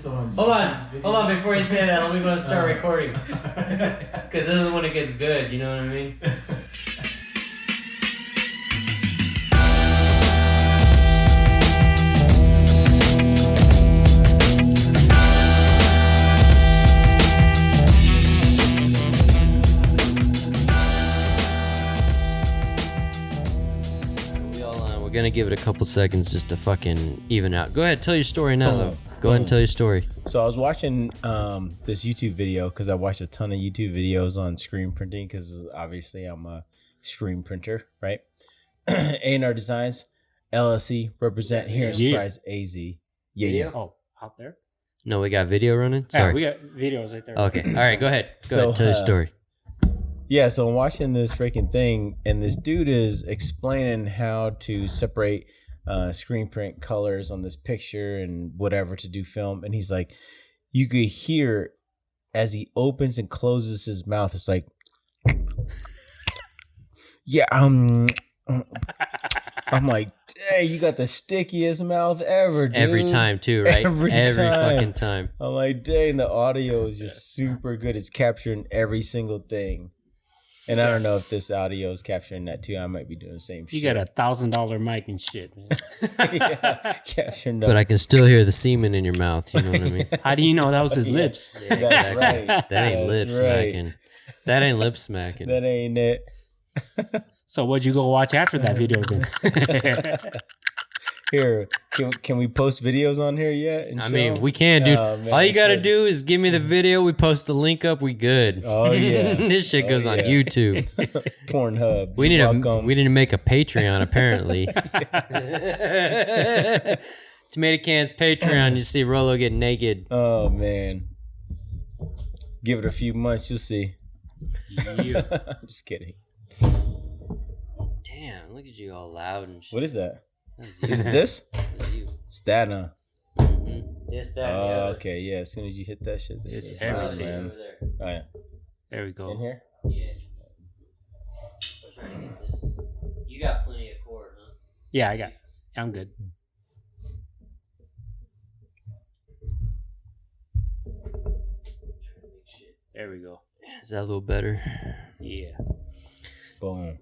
Hold on. Before you say that, let me go start recording. Because this is when it gets good. You know what I mean? We're gonna give it a couple seconds just to fucking even out. Go ahead, tell your story now, though. Go ahead and tell your story. So I was watching this YouTube video because I watched a ton of YouTube videos on screen printing because obviously I'm a screen printer, right? A&R Designs, LLC, represent here in Surprise AZ. Yeah. Oh, out there? No, we got video running? Sorry. Yeah, we got videos right there. Okay, all right, go ahead. Go ahead, tell your story. Yeah, so I'm watching this freaking thing, and this dude is explaining how to separate screen print colors on this picture and whatever to do film. And he's like, you could hear as he opens and closes his mouth, it's like, yeah, I'm like, dang, you got the stickiest mouth ever, dude. Every time, too, right? Every fucking time. I'm like, dang, the audio is just super good. It's capturing every single thing. And I don't know if this audio is capturing that too. I might be doing the same shit. You got a $1,000 mic and shit, man. Yeah, capturing but I can still hear the semen in your mouth. You know what I mean? How do you know that was his lips? Yeah, that's right. That ain't lip smacking. That ain't lip smacking. That ain't it. So what'd you go watch after that video then? Here, can we post videos on here yet? I mean, we can, dude. All you got to do is give me the video. We post the link up. We good. Oh, yeah. This shit goes on YouTube. Pornhub. We need to make a Patreon, apparently. Tomato Can's Patreon. You see Rolo get naked. Oh, man. Give it a few months. You'll see. Yeah. I'm just kidding. Damn, look at you all loud and shit. What is that? Is it this? you. It's that, huh? Mm-hmm. This, that, and the other. Okay, yeah. As soon as you hit that shit, this It's shit's everything. mine, man. Over there. Oh, yeah. There we go. In here? Yeah. You got plenty of cord, huh? Yeah, I'm good. There we go. Is that a little better? Yeah. Boom.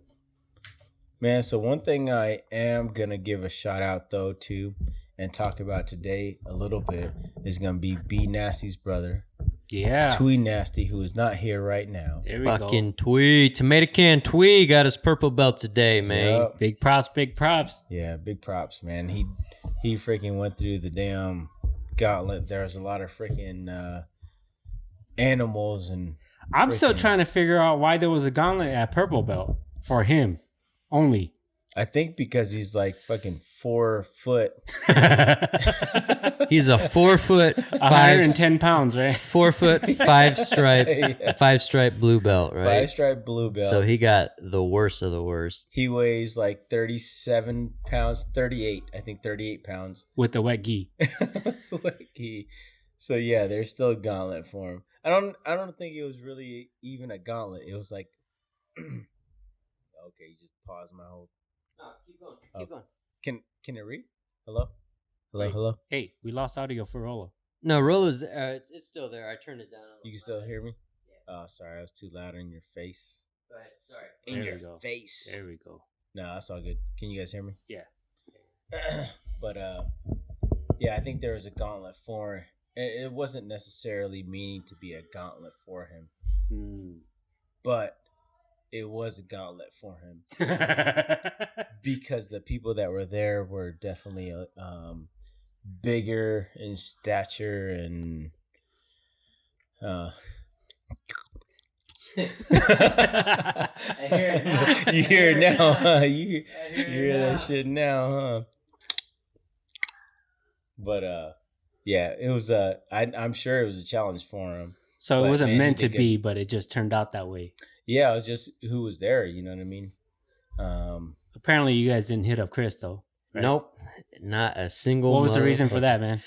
Man, so one thing I am going to give a shout out, though, to and talk about today a little bit is going to be B Nasty's brother. Yeah. Twee Nasty, who is not here right now. There we Fucking go. Twee. Tomato Can Twee got his purple belt today, man. Yep. Big props, big props. Yeah, big props, man. He freaking went through the damn gauntlet. There's a lot of freaking animals and I'm still trying to figure out why there was a gauntlet at purple belt for him only. I think because he's like fucking 4 foot. He's a 4 foot, 110 pounds, right? 4 foot, 5 stripe, Yeah. 5 stripe blue belt, right? 5 stripe blue belt. So he got the worst of the worst. He weighs like 37 pounds, 38, I think 38 pounds. With the wet gi. So yeah, there's still a gauntlet for him. I don't think it was really even a gauntlet. It was like, okay, you just pause my whole. No, keep going. Keep going. Can it read? Hello? Wait. Hello? Hey, we lost audio for Rolo. No, Rolo's, it's still there. I turned it down. You can still hear me? Yeah. Oh, sorry, I was too loud in your face. Go ahead. Sorry. In There your we go. face. There we go. No, that's all good. Can you guys hear me? Yeah. But yeah, I think there was a gauntlet for him. It wasn't necessarily meaning to be a gauntlet for him, but it was a gauntlet for him because the people that were there were definitely bigger in stature and I hear it now. You hear it now, huh? You hear that shit now, huh? But yeah, it was I'm sure it was a challenge for him. So But, it wasn't man, meant he to did be, but it just turned out that way. Yeah, it was just who was there, you know what I mean? Apparently you guys didn't hit up Chris though. Right? Nope. Not a single. What was the reason for that, man?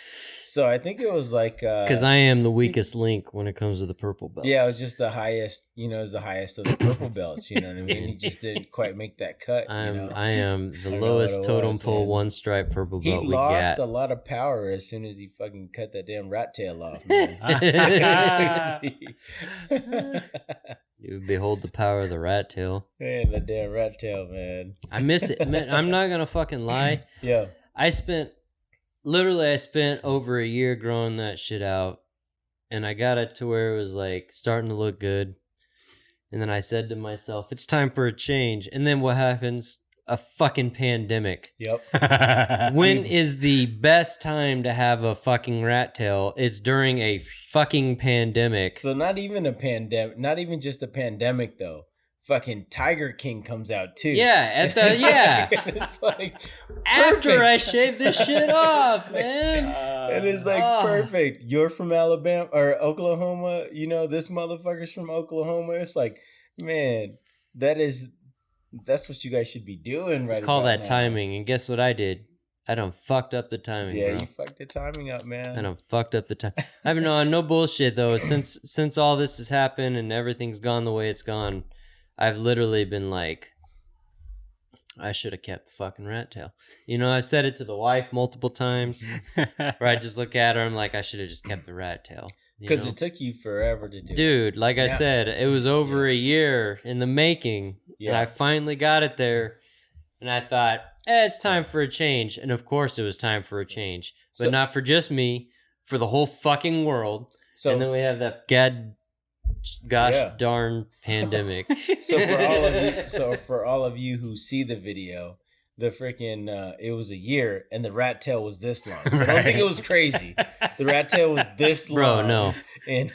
So I think it was like Because I am the weakest link when it comes to the purple belts. yeah, it was just the highest. You know, it was the highest of the purple belts. You know what I mean? He just didn't quite make that cut. I know? am the I know lowest what it totem was, pole man. one stripe purple He belt we lost got. a lot of power as soon as he fucking cut that damn rat tail off, man. You behold the power of the rat tail. Man, the damn rat tail, man. I miss it. Man, I'm not gonna fucking lie. Yeah. I spent over a year growing that shit out, and I got it to where it was like starting to look good. And then I said to myself, it's time for a change. And then what happens? A fucking pandemic. Yep. When is the best time to have a fucking rat tail? It's during a fucking pandemic. So not even a pandemic, not even just a pandemic though. Fucking Tiger King comes out too. Yeah, It's like after perfect. I shaved this shit off, man. And it's like perfect. You're from Alabama or Oklahoma. You know, this motherfucker's from Oklahoma. It's like, man, that's what you guys should be doing right Call about that now. timing. And guess what I did? I done fucked up the timing, Yeah, bro. you fucked the timing up, man. I done fucked up the time. I've been on no bullshit though. Since all this has happened and everything's gone the way it's gone, I've literally been like, I should have kept the fucking rat tail. You know, I said it to the wife multiple times. Where I just look at her, I'm like, I should have just kept the rat tail. Because it took you forever to do it. Dude, like I said, it was over a year in the making. Yeah. And I finally got it there. And I thought, it's time for a change. And of course it was time for a change. But So- not for just me, for the whole fucking world. So And then we have that gosh darn pandemic. So for all of you who see the video, the freaking it was a year and the rat tail was this long. So I don't think it was crazy. The rat tail was this long. Bro, no. And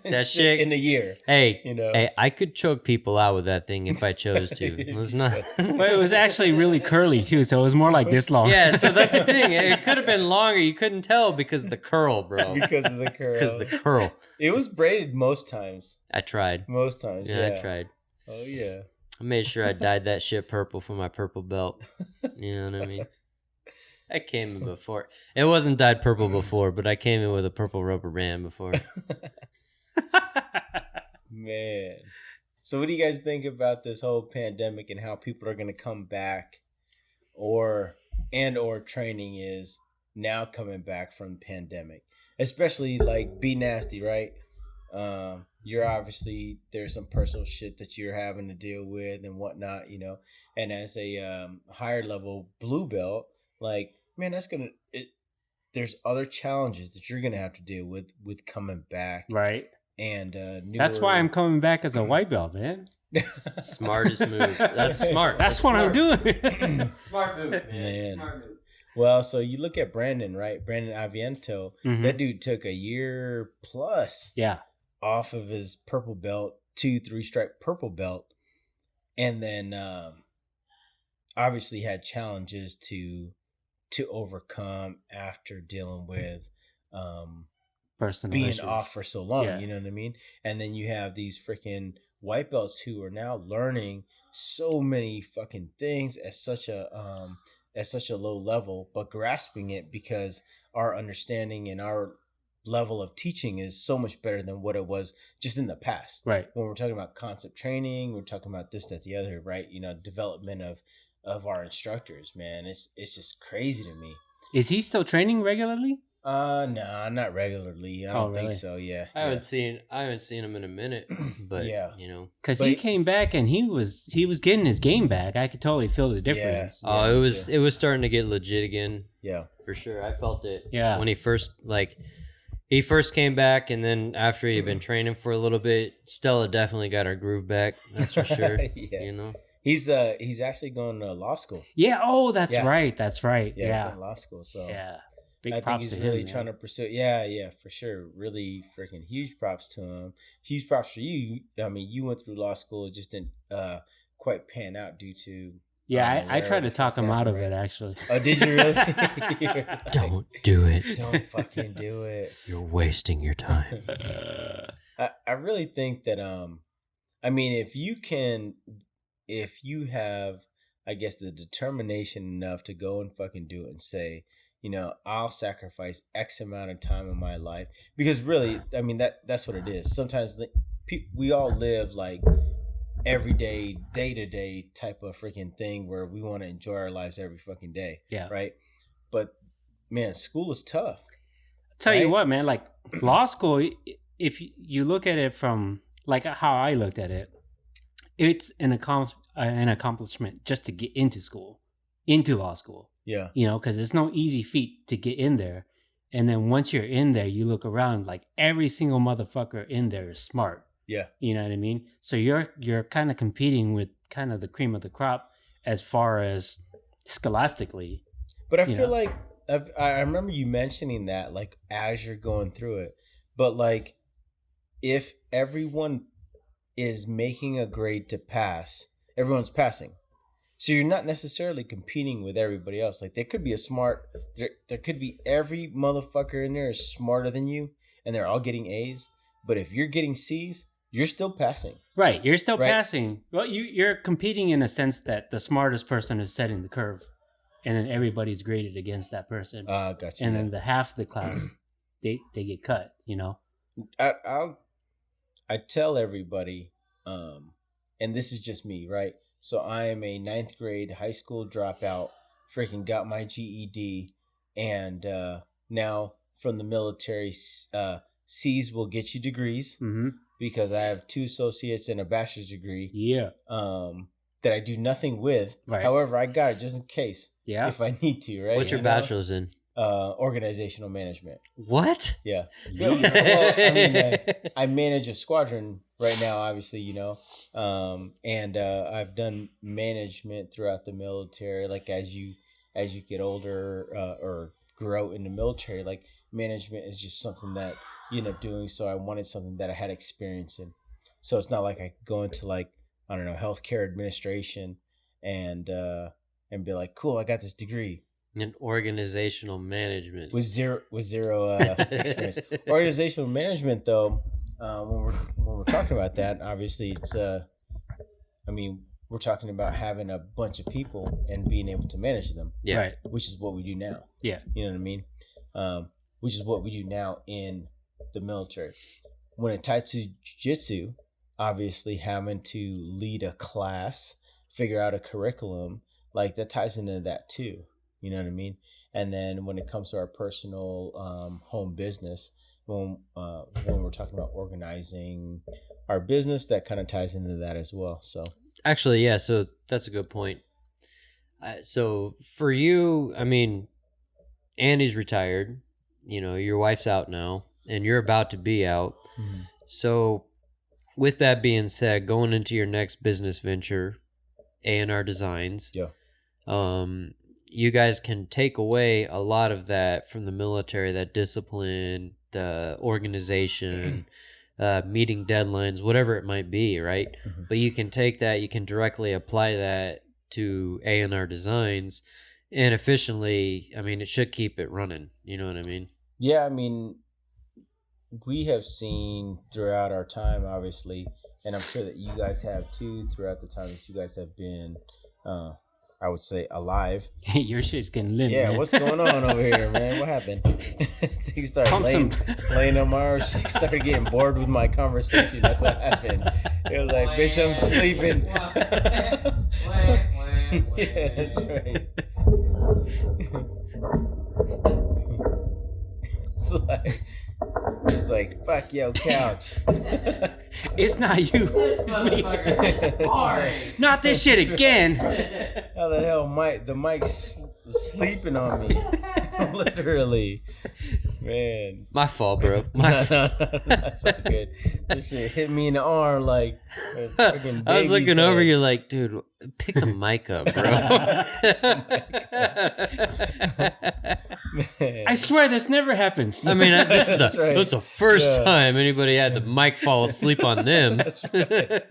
That shit in a year. Hey, You know. hey, I could choke people out with that thing if I chose to. Let's not. But it was actually really curly too, so it was more like this long. Yeah, so that's the thing. It could have been longer. You couldn't tell because of the curl, bro. Because of the curl. Because of the curl. It was braided most times. I tried. Most times, yeah. I tried. Oh yeah. I made sure I dyed that shit purple for my purple belt. You know what I mean? I came in before. It wasn't dyed purple before, but I came in with a purple rubber band before. Man. So what do you guys think about this whole pandemic and how people are going to come back or training is now coming back from pandemic? Especially like Be Nasty, right? You're obviously, there's some personal shit that you're having to deal with and whatnot, you know, and as a higher level blue belt, like, man, there's other challenges that you're going to have to deal with coming back. Right. And that's why I'm coming back as a white belt, man. Smartest move. That's smart. That's what I'm doing. Smart move, man. Man. Smart move. Well, so you look at Brandon, right? Brandon Aviento. Mhm. That dude took a year plus Yeah. off of his purple belt, 2-3 stripe purple belt, and then obviously had challenges to overcome after dealing with Personal being issues. off for so long. Yeah. You know what I mean? And then you have these freaking white belts who are now learning so many fucking things at such a low level, but grasping it because our understanding and our level of teaching is so much better than what it was just in the past. Right. When we're talking about concept training, we're talking about this, that, the other, right? You know, development of our instructors, man. It's just crazy to me. Is he still training regularly? No, not regularly. I don't Oh, think really? so. Yeah. I haven't seen him in a minute, but Yeah. you know. Because But- he came back and he was getting his game back. I could totally feel the difference. Oh, me it was too. it was starting to get legit again Yeah. for sure. I felt it. Yeah. When he first came back, and then after he'd been training for a little bit, Stella definitely got her groove back. That's for sure. Yeah. You know. He's actually going to law school. Yeah. Oh, that's Yeah. right. That's right. Yeah, he's Yeah. going to law school. So Yeah. Big I think props he's to really him, trying man. to pursue. Yeah, for sure. Really freaking huge props to him. Huge props for you. I mean, you went through law school. It just didn't quite pan out due to. Yeah, I whatever tried to the talk fuck him out of happened, it, right? actually. Oh, did you really? You're like, Don't do it. Don't fucking do it. You're wasting your time. I really think that I mean if you have I guess, the determination enough to go and fucking do it and say, I'll sacrifice X amount of time in my life. Because really, I mean, that's what it is. Sometimes we all live like everyday, day-to-day type of freaking thing where we want to enjoy our lives every fucking day. Yeah. Right? But, man, school is tough. Tell you what, man, like law school, if you look at it from like how I looked at it, it's an accomplishment just to get into law school. Yeah. Because it's no easy feat to get in there. And then once you're in there, you look around, like every single motherfucker in there is smart. Yeah. You know what I mean? So you're kind of competing with kind of the cream of the crop as far as scholastically. But I feel like I remember you mentioning that, like, as you're going through it. But, like, if everyone is making a grade to pass, everyone's passing. So you're not necessarily competing with everybody else. Like, there could be there could be every motherfucker in there is smarter than you, and they're all getting A's. But if you're getting C's, you're still passing. Right, you're still passing. Well, you're competing in a sense that the smartest person is setting the curve. And then everybody's graded against that person. Gotcha. And then the half of the class, they get cut, I tell everybody, and this is just me, right? So I am a 9th grade high school dropout, freaking got my GED, and now from the military, C's will get you degrees, because I have 2 associates and a bachelor's degree. Yeah. That I do nothing with. Right. However, I got it just in case. Yeah. If I need to, right? What's your bachelor's in? Organizational management. What? Yeah. Well, I mean, I manage a squadron right now, obviously, and I've done management throughout the military. Like as you get older or grow in the military, like management is just something that you end up doing. So I wanted something that I had experience in. So it's not like I go into like, I don't know, healthcare administration and be like, cool, I got this degree. In organizational management. With zero experience. Organizational management, though, when we're talking about that, obviously it's we're talking about having a bunch of people and being able to manage them. Yeah. Right. Which is what we do now. Yeah. You know what I mean? Which is what we do now in the military. When it ties to jiu-jitsu, obviously having to lead a class, figure out a curriculum, like that ties into that too. You know what I mean? And then when it comes to our personal home business, when we're talking about organizing our business, that kind of ties into that as well. So actually, yeah. So that's a good point. So for you, I mean, Andy's retired. Your wife's out now, and you're about to be out. Mm-hmm. So with that being said, going into your next business venture, A&R Designs. Yeah. You guys can take away a lot of that from the military, that discipline, the organization, meeting deadlines, whatever it might be, right? Mm-hmm. But you can take that, you can directly apply that to A&R Designs, and efficiently, I mean, it should keep it running. You know what I mean? Yeah, I mean, we have seen throughout our time, obviously, and I'm sure that you guys have too, throughout the time that you guys have been I would say alive. Your shit's getting lit, yeah, man. What's going on over here, man? What happened? He started laying on my arms. She started getting bored with my conversation. That's what happened. It was like, bitch, I'm sleeping. Yeah, that's right. It's like, fuck yo, couch. It's not you. It's me. Not this shit again. How the hell the mic's sleeping on me? Literally. Man. My fault, bro. My fault. That's all good. This shit hit me in the arm like a freaking I was looking baby's over head. you like, dude, pick the mic up, bro. I swear this never happens. I mean, this is That's right. this is the first Yeah. time anybody had the mic fall asleep on them. That's right.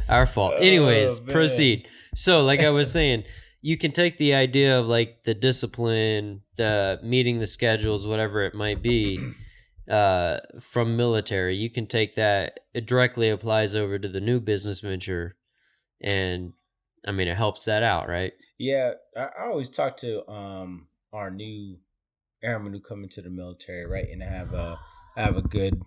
Our fault. Anyways, man. proceed. So, like I was saying, you can take the idea of like the discipline, the meeting the schedules, whatever it might be, from military. You can take that. It directly applies over to the new business venture and I mean it helps that out, right? Yeah, I always talk to our new airmen who come into the military, right, and I have a good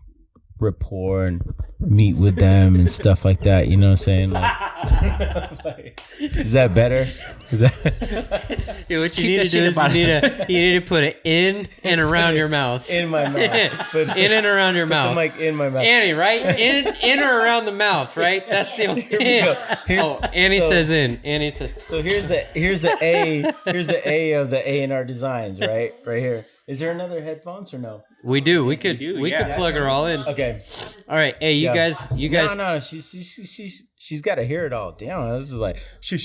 rapport and meet with them and stuff like that. You know what I'm saying? Like, is that better? Is that Yeah, what you need to do is you need to put it in and around your mouth. in my mouth? In and around your mouth. The mic in my mouth. Annie, right? In or around the mouth, right? That's the only Here we go. Annie says in. Annie says. So here's the A of the A&R Designs, right here. Is there another headphones or no? We do. We could plug her all in. Okay. All right. Hey, you guys. No. She's got to hear it all. Damn, this is like shush.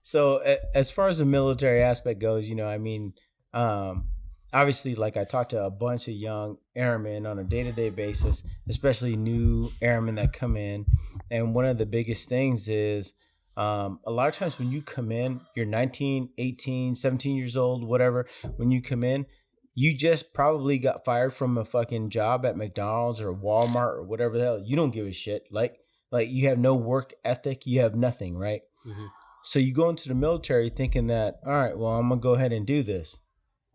So as far as the military aspect goes, you know, I mean, obviously, like I talk to a bunch of young airmen on a day-to-day basis, especially new airmen that come in, and one of the biggest things is a lot of times when you come in, you're 19, 18, 17 years old, whatever. When you come in, you just probably got fired from a fucking job at McDonald's or Walmart or whatever the hell. You don't give a shit. Like you have no work ethic. You have nothing, right? Mm-hmm. So you go into the military thinking that, all right, well, I'm going to go ahead and do this.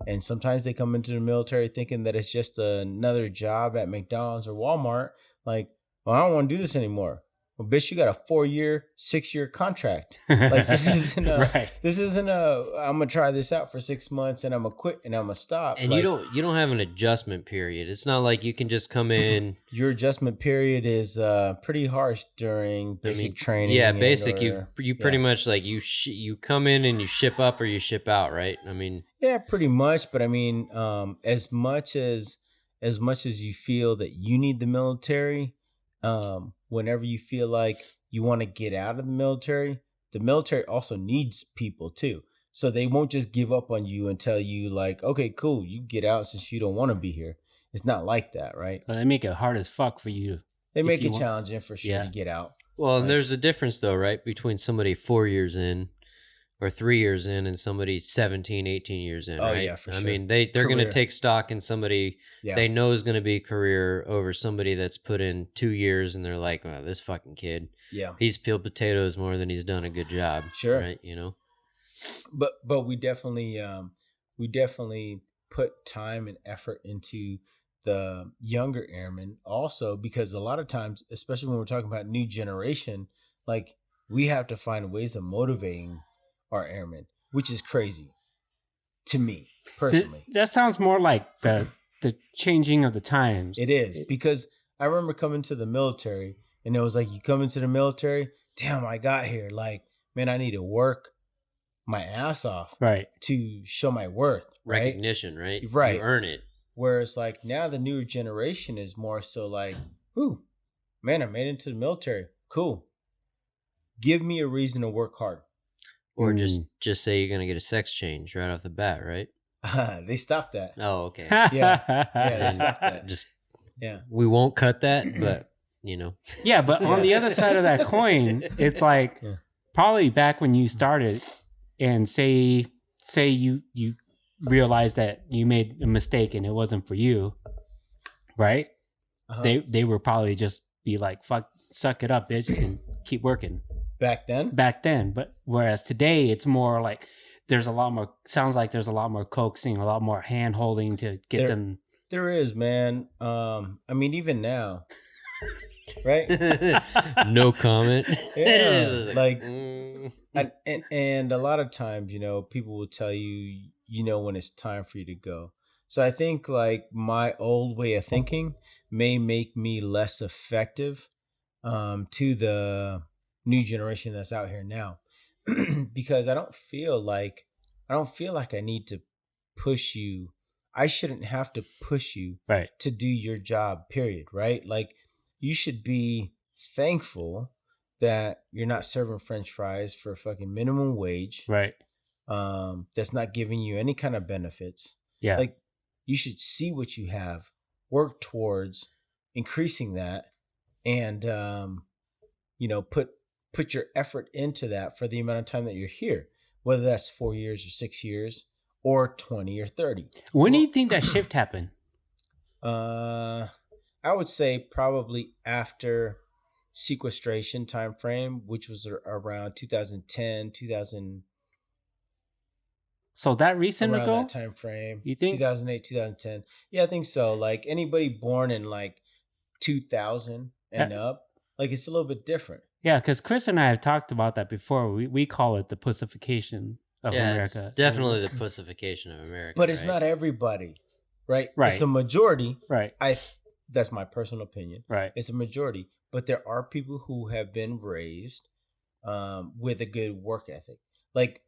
And sometimes they come into the military thinking that it's just another job at McDonald's or Walmart. Like, well, I don't want to do this anymore. Well, bitch, you got a 4-year, 6-year contract. Like this isn't right. This isn't I'm gonna try this out for 6 months and I'm gonna quit and I'm gonna stop. And like, you don't have an adjustment period. It's not like you can just come in. Your adjustment period is pretty harsh during basic training. Yeah, basic. You pretty much like you come in and you ship up or you ship out, right? I mean, yeah, pretty much. But I mean, as much as you feel that you need the military, whenever you feel like you want to get out of the military also needs people too. So they won't just give up on you and tell you like, okay, cool, you get out since you don't want to be here. It's not like that, right? Well, they make it hard as fuck for you. They make it challenging for sure to get out. Well, and there's a difference though, right? Between somebody 4 years in or 3 years in and somebody 17, 18 years in, right? Yeah, for sure. I mean, they're going to take stock in somebody they know is going to be career over somebody that's put in 2 years and they're like, oh, this fucking kid. Yeah. He's peeled potatoes more than he's done a good job. Sure. Right, you know? But we definitely put time and effort into the younger airmen also, because a lot of times, especially when we're talking about new generation, like we have to find ways of motivating our airmen, which is crazy to me personally. That sounds more like the changing of the times. It is, because I remember coming to the military and it was like, you come into the military, damn, I got here. Like, man, I need to work my ass off to show my worth. Recognition, right? Right. You earn it. Whereas like now the newer generation is more so like, ooh, man, I made it into the military. Cool. Give me a reason to work hard. Or just say you're going to get a sex change right off the bat, right? They stopped that. Oh, okay. Yeah, they stopped that. We won't cut that, but you know. Yeah, but on the other side of that coin, it's like probably back when you started, and say you realized that you made a mistake and it wasn't for you, right? Uh-huh. They were probably just be like, "Fuck, suck it up, bitch, and keep working." Back then, but whereas today it's more like there's a lot more. Sounds like there's a lot more coaxing, a lot more hand holding to get them. There is, man. I mean, even now, right? No comment. Yeah, like, and a lot of times, you know, people will tell you, you know, when it's time for you to go. So I think like my old way of thinking may make me less effective to the new generation that's out here now, because I don't feel like I need to push you. I shouldn't have to push you to do your job, period. Right? Like you should be thankful that you're not serving French fries for fucking minimum wage. Right. That's not giving you any kind of benefits. Yeah. Like you should see what you have, work towards increasing that, and you know, put your effort into that for the amount of time that you're here, whether that's 4 years or 6 years or 20 or 30. When do you think that shift happened? I I would say probably after sequestration time frame, which was around 2010, 2000, So that recent around ago, that time frame. you think? 2008, 2010. Yeah, I think so. Like anybody born in like 2000 and up, like it's a little bit different. Yeah, because Chris and I have talked about that before. We call it the pussification of Yeah, America. it's definitely the pussification of America. But it's right? not everybody, right? Right. It's a majority. Right. That's my personal opinion. Right. It's a majority, but there are people who have been raised with a good work ethic. Like,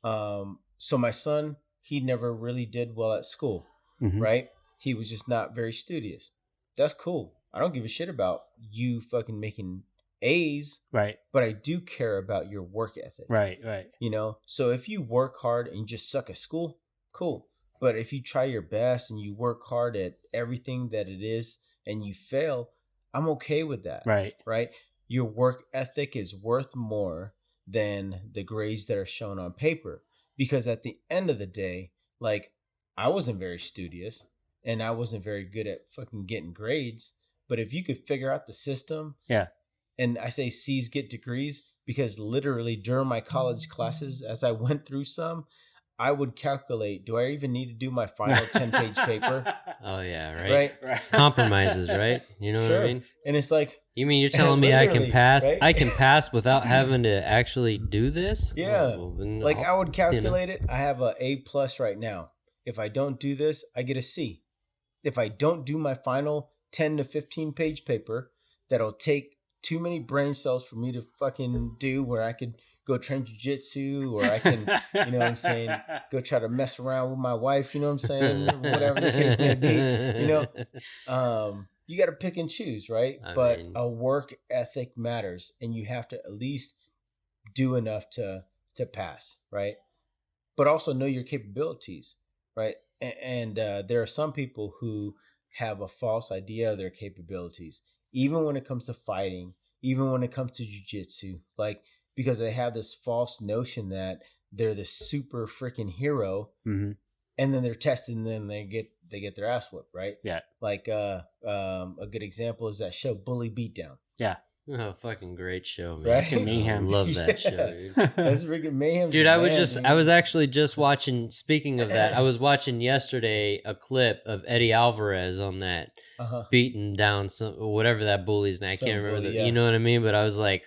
so my son, he never really did well at school, Mhm. right? He was just not very studious. That's cool. I don't give a shit about you fucking making A's, Right. but I do care about your work ethic. Right. Right. You know, so if you work hard and you just suck at school, cool. But if you try your best and you work hard at everything that it is and you fail, I'm okay with that. Right. Right? Your work ethic is worth more than the grades that are shown on paper. Because at the end of the day, like, I wasn't very studious and I wasn't very good at fucking getting grades. But if you could figure out the system, Yeah. and I say C's get degrees because literally during my college classes, as I went through some, I would calculate, do I even need to do my final 10-page paper? Oh yeah, right. Right? Compromises, right? You know what Sure. I mean? And it's like, You mean you're telling me I can Literally, pass? right? I can pass without having to actually do this? Yeah. Oh, well, then like I'll- I would calculate it. I have a A+ right now. If I don't do this, I get a C. If I don't do my final 10 to 15 page paper, that'll take too many brain cells for me to fucking do, where I could go train jiu-jitsu, or I can, you know what I'm saying, go try to mess around with my wife, you know what I'm saying, whatever the case may be, you know. You got to pick and choose, right? But a work ethic matters, and you have to at least do enough to pass, right? But also know your capabilities, right? And there are some people who have a false idea of their capabilities, even when it comes to fighting, even when it comes to jiu-jitsu, like, because they have this false notion that they're the super freaking hero, Mhm. and then they're tested, and then they get their ass whooped, right? Yeah. Like a good example is that show Bully Beatdown. Yeah. Oh, fucking great show, man. Right? Freaking mayhem. I love that Yeah. show, dude. That's freaking mayhem, Dude, I was actually just watching, speaking of that, I was watching yesterday a clip of Eddie Alvarez on that beating down some, whatever that bully's name. I can't remember bully, yeah. you know what I mean? But I was like,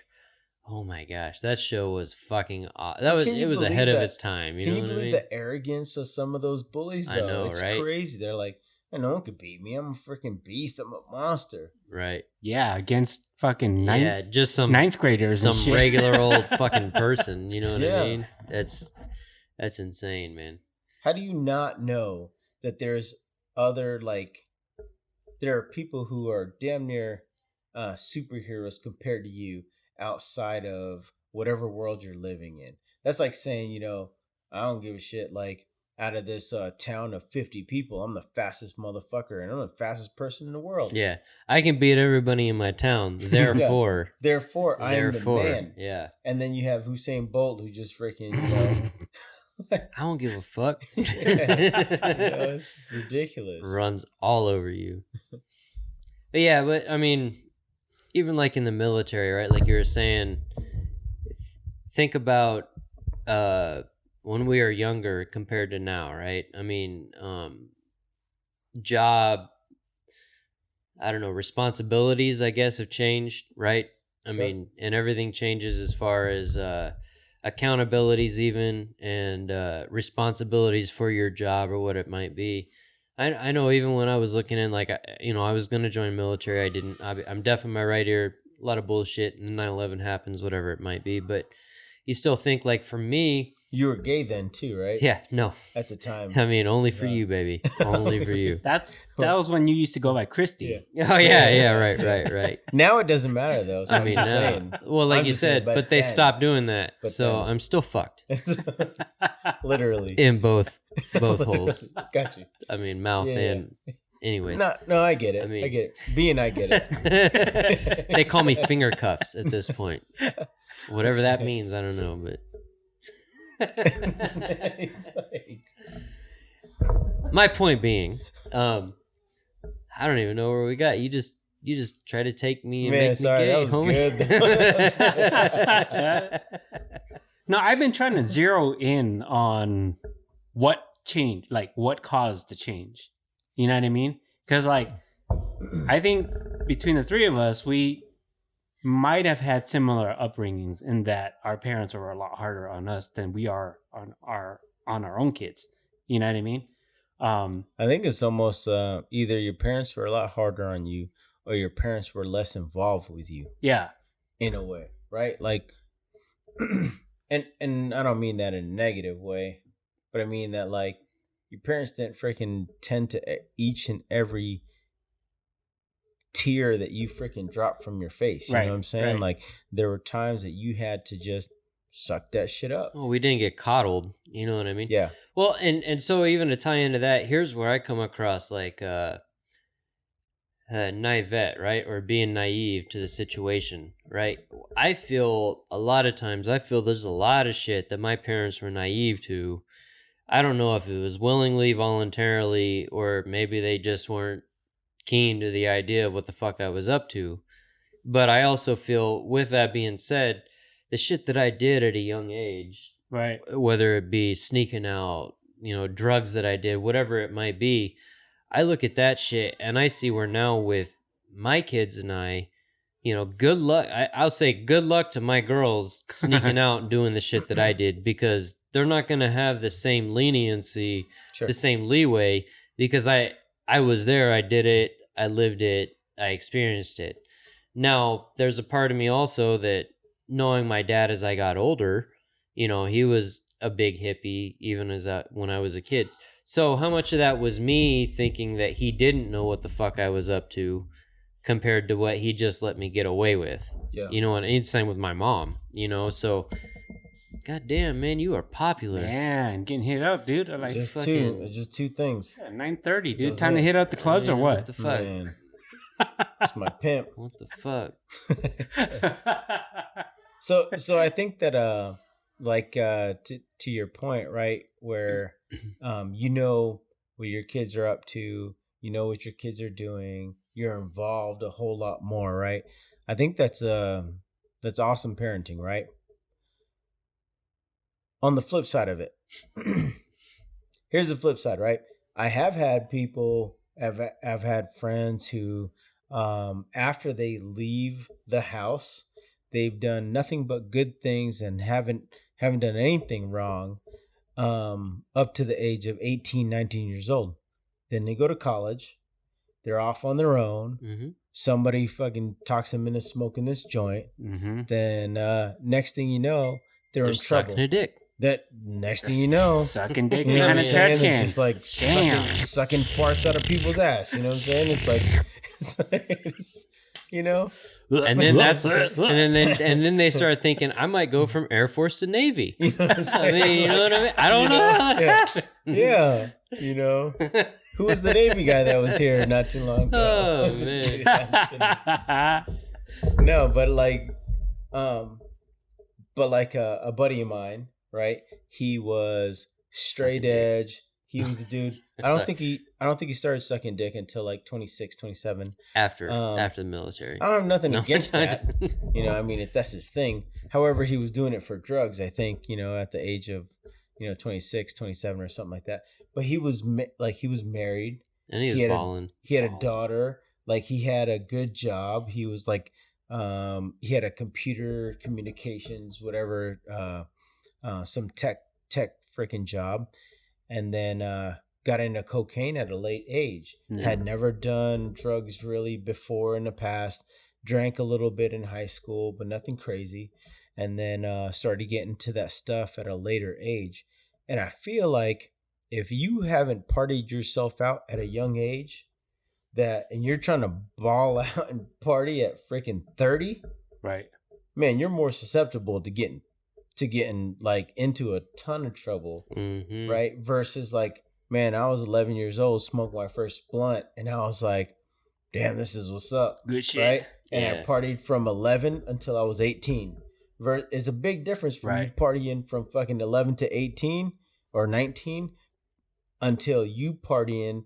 oh my gosh, that show was fucking awesome. It was ahead of its time. You know what I mean? Can you believe the arrogance of some of those bullies, though? I know, it's right? crazy. They're like, no one could beat me. I'm a freaking beast. I'm a monster. Right. Yeah, against fucking just some ninth graders, some and shit. regular old fucking person. You know what Yeah. I mean? That's insane, man. How do you not know that there's other, like, there are people who are damn near superheroes compared to you outside of whatever world you're living in? That's like saying, you know, I don't give a shit. Like, out of this town of 50 people, I'm the fastest motherfucker, and I'm the fastest person in the world. Yeah, I can beat everybody in my town. Therefore, I am the man. Yeah. And then you have Usain Bolt, who just freaking, you know, I don't give a fuck. you know, it's ridiculous. Runs all over you. But yeah, but I mean, even like in the military, right? Like you were saying, think about when we were younger compared to now, right? I mean, job, I don't know, responsibilities, I guess, have changed, right? I mean, and everything changes as far as accountabilities even, and responsibilities for your job or what it might be. I know even when I was looking in, like, you know, I was going to join military. I'm deaf in my right ear, a lot of bullshit, and 9/11 happens, whatever it might be. But you still think, like, for me, you were gay then too, right? Yeah, no. At the time. I mean, only for you, baby. Only for you. That was when you used to go by Christy. Yeah. Oh, yeah, right. Now it doesn't matter, though. So I mean, I'm just saying. Well, like I'm you just saying, said, but they then. stopped doing that. But So then. I'm still fucked. Literally. In both holes. Got you. I mean, mouth and... Anyways. No, I get it. I get it. B and I get it. They call me finger cuffs at this point. Whatever that means, I don't know, but... My point being, I I don't even know where we got. You just try to take me and Man, make sorry, me gay, that was homie. good. No, I've been trying to zero in on what changed, like what caused the change. You know what I mean? Because like I think between the three of us, we might have had similar upbringings in that our parents were a lot harder on us than we are on our own kids. You know what I mean? I think it's almost either your parents were a lot harder on you or your parents were less involved with you Yeah. in a way, right? Like, and I don't mean that in a negative way, but I mean that like your parents didn't freaking tend to each and every tear that you freaking dropped from your face. You know what I'm saying? Right. Like there were times that you had to just suck that shit up. Well, we didn't get coddled. You know what I mean? Yeah. Well, and so even to tie into that, here's where I come across like naivete, right? Or being naive to the situation, right? I feel a lot of times, there's a lot of shit that my parents were naive to. I don't know if it was willingly, voluntarily, or maybe they just weren't keen to the idea of what the fuck I was up to. But I also feel, with that being said, the shit that I did at a young age, Right. whether it be sneaking out, drugs that I did, whatever it might be, I look at that shit and I see where now with my kids and I, good luck. I'll say good luck to my girls sneaking out and doing the shit that I did, because they're not going to have the same leniency, Sure. the same leeway, because I was there, I did it, I lived it, I experienced it. Now, there's a part of me also that, knowing my dad as I got older, he was a big hippie even when I was a kid. So how much of that was me thinking that he didn't know what the fuck I was up to compared to what he just let me get away with? Yeah. And it's the same with my mom, so God damn, man, you are popular. Man, getting hit up, dude. I like Just fucking two things. 9:30, dude. That's Time to it. hit up the clubs or What what? the fuck? Man, it's my pimp. What the fuck? So I think that to your point, right, where what your kids are up to, what your kids are doing, you're involved a whole lot more, right? I think that's awesome parenting, right? On the flip side of it, here's the flip side, right? I have had people, I've had friends who, after they leave the house, they've done nothing but good things and haven't done anything wrong, up to the age of 18, 19 years old. Then they go to college. They're off on their own. Mm-hmm. Somebody fucking talks them into smoking this joint. Mm-hmm. Then next thing you know, they're in trouble. Sucking a dick. That next thing you know, Sucking dick you know what behind I'm a saying? trash They're can. just like sucking farts out of people's ass. You know what I'm saying? It's And then and then they start thinking, I might go from Air Force to Navy. You know what I'm I saying? mean, you know what I mean? I don't know how that Yeah. happens. Yeah. Who was the Navy guy that was here not too long ago? Oh, I'm just man. kidding, I'm just kidding. No, but like a buddy of mine, right? He was straight Sucking dick. edge. He was the dude. I don't think he started sucking dick until like 26, 27. After Um, the military. I don't have nothing No, against I that. didn't. I mean, if that's his thing. However, he was doing it for drugs, I think, at the age of, 26, 27 or something like that. But he was he was married. And he was balling. He had a daughter. Like he had a good job. He was like, he had a computer communications, whatever, some tech freaking job. And then, got into cocaine at a late age. Yeah. Had never done drugs really before in the past. Drank a little bit in high school, but nothing crazy. And then started getting to that stuff at a later age. And I feel like if you haven't partied yourself out at a young age, and you're trying to ball out and party at freaking 30, Right. man, you're more susceptible to getting like into a ton of trouble, Mm-hmm. right? Versus like, man, I was 11 years old, smoked my first blunt, and I was like, damn, this is what's up, Good shit. right? And I Yeah. partied from 11 until I was 18. It's a big difference from you Right. partying from fucking 11 to 18 or 19 until you partying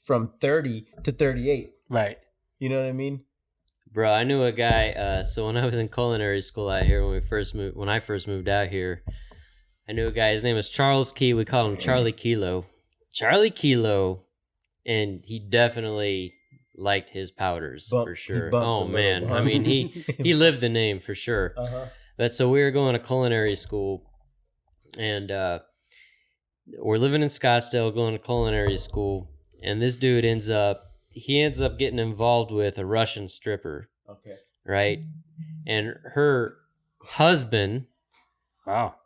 from 30 to 38. Right. You know what I mean? Bro, I knew a guy. So when I was in culinary school out here, when I first moved out here, I knew a guy. His name was Charles Key. We call him Charlie Kilo. Charlie Kilo, and he definitely liked his powders for sure. Oh man, I mean he lived the name for sure. But so we were going to culinary school, and we're living in Scottsdale, going to culinary school, and this dude ends up getting involved with a Russian stripper. Okay. Right? And her husband, Wow.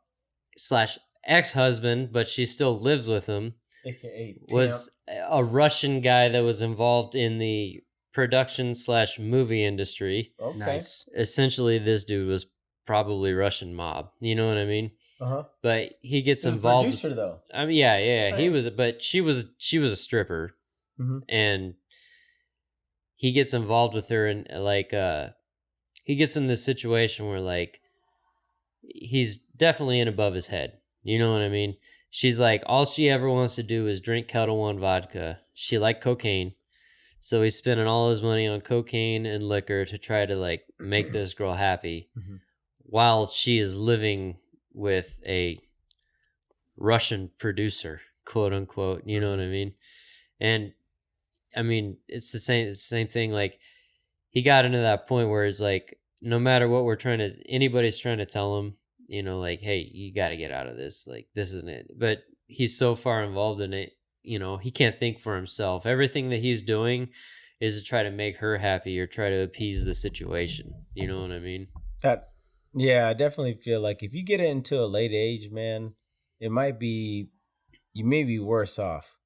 / ex-husband, but she still lives with him, AKA was a Russian guy that was involved in the production / movie industry. Okay. Nice. Essentially, this dude was probably Russian mob. You know what I mean? But he gets involved. He was a producer, though. I mean, yeah. Right. He was, but she was a stripper, and he gets involved with her, and like he gets in this situation where like he's definitely in above his head. You know what I mean? She's like, all she ever wants to do is drink Kettle One vodka. She liked cocaine. So he's spending all his money on cocaine and liquor to try to like make this girl happy while she is living with a Russian producer, quote unquote. You know what I mean? And I mean, it's the same thing. Like he got into that point where it's like, no matter what anybody's trying to tell him, you know, like, hey, you got to get out of this. Like, this isn't it. But he's so far involved in it, you know, he can't think for himself. Everything that he's doing is to try to make her happy or try to appease the situation. You know what I mean? Yeah, I definitely feel like if you get into a late age, man, you may be worse off.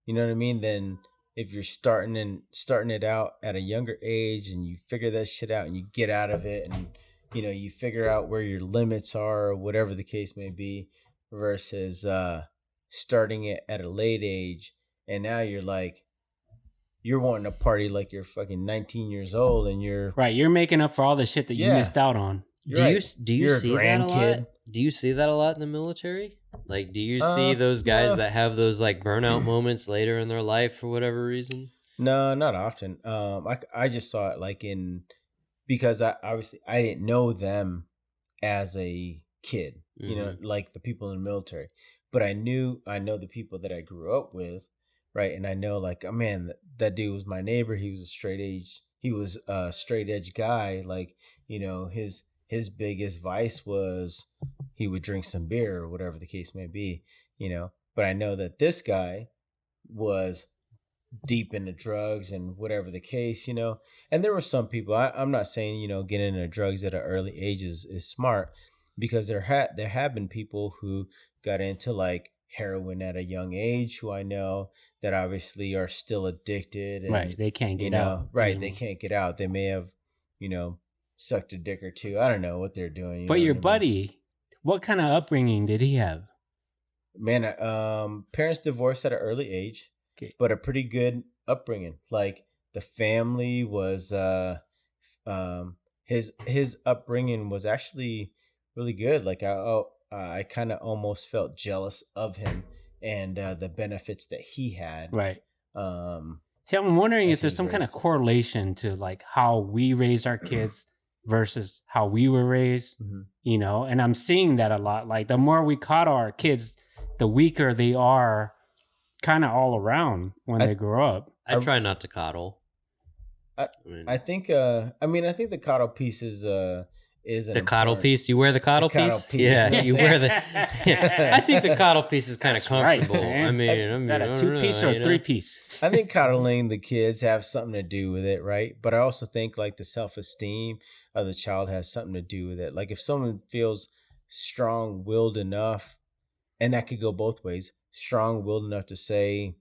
You know what I mean? Than if you're starting it out at a younger age and you figure that shit out and you get out of it and, you know, you figure out where your limits are or whatever the case may be versus starting it at a late age. And now you're wanting to party like you're fucking 19 years old and you're right. You're making up for all the shit that you missed out on. Do you see that a lot? Do you see that a lot in the military? Like, do you see those guys that have those like burnout moments later in their life for whatever reason? No, not often. I just saw it like because I didn't know them as a kid, you know, like the people in the military, but I know the people that I grew up with, right? And I know like, oh man, that dude was my neighbor. He was a straight edge guy. Like, you know, his biggest vice was he would drink some beer or whatever the case may be, you know. But I know that this guy was deep into drugs and whatever the case, you know. And there were some people, I'm not saying, you know, getting into drugs at an early age is smart, because there have been people who got into like heroin at a young age who I know that obviously are still addicted. And, right. They can't get out. Right. They can't get out. They may have, you know, sucked a dick or two. I don't know what they're doing. But your buddy, what kind of upbringing did he have? Man, parents divorced at an early age, but a pretty good upbringing. Like the family was, his upbringing was actually really good. Like I kind of almost felt jealous of him and the benefits that he had. Right. See, I'm wondering if there's some kind of correlation to like how we raised our kids versus how we were raised, you know, and I'm seeing that a lot. Like the more we coddle our kids, the weaker they are kind of all around when they grow up. I try not to coddle. I think the coddle piece is the coddle piece. You wear the coddle piece? Yeah, you wear the. Yeah. I think the coddle piece is kind of comfortable. Right, I mean, is that a 2-piece or a 3-piece? I think coddling the kids have something to do with it, right? But I also think like the self-esteem of the child has something to do with it. Like if someone feels strong-willed enough, and that could go both ways, strong-willed enough to say,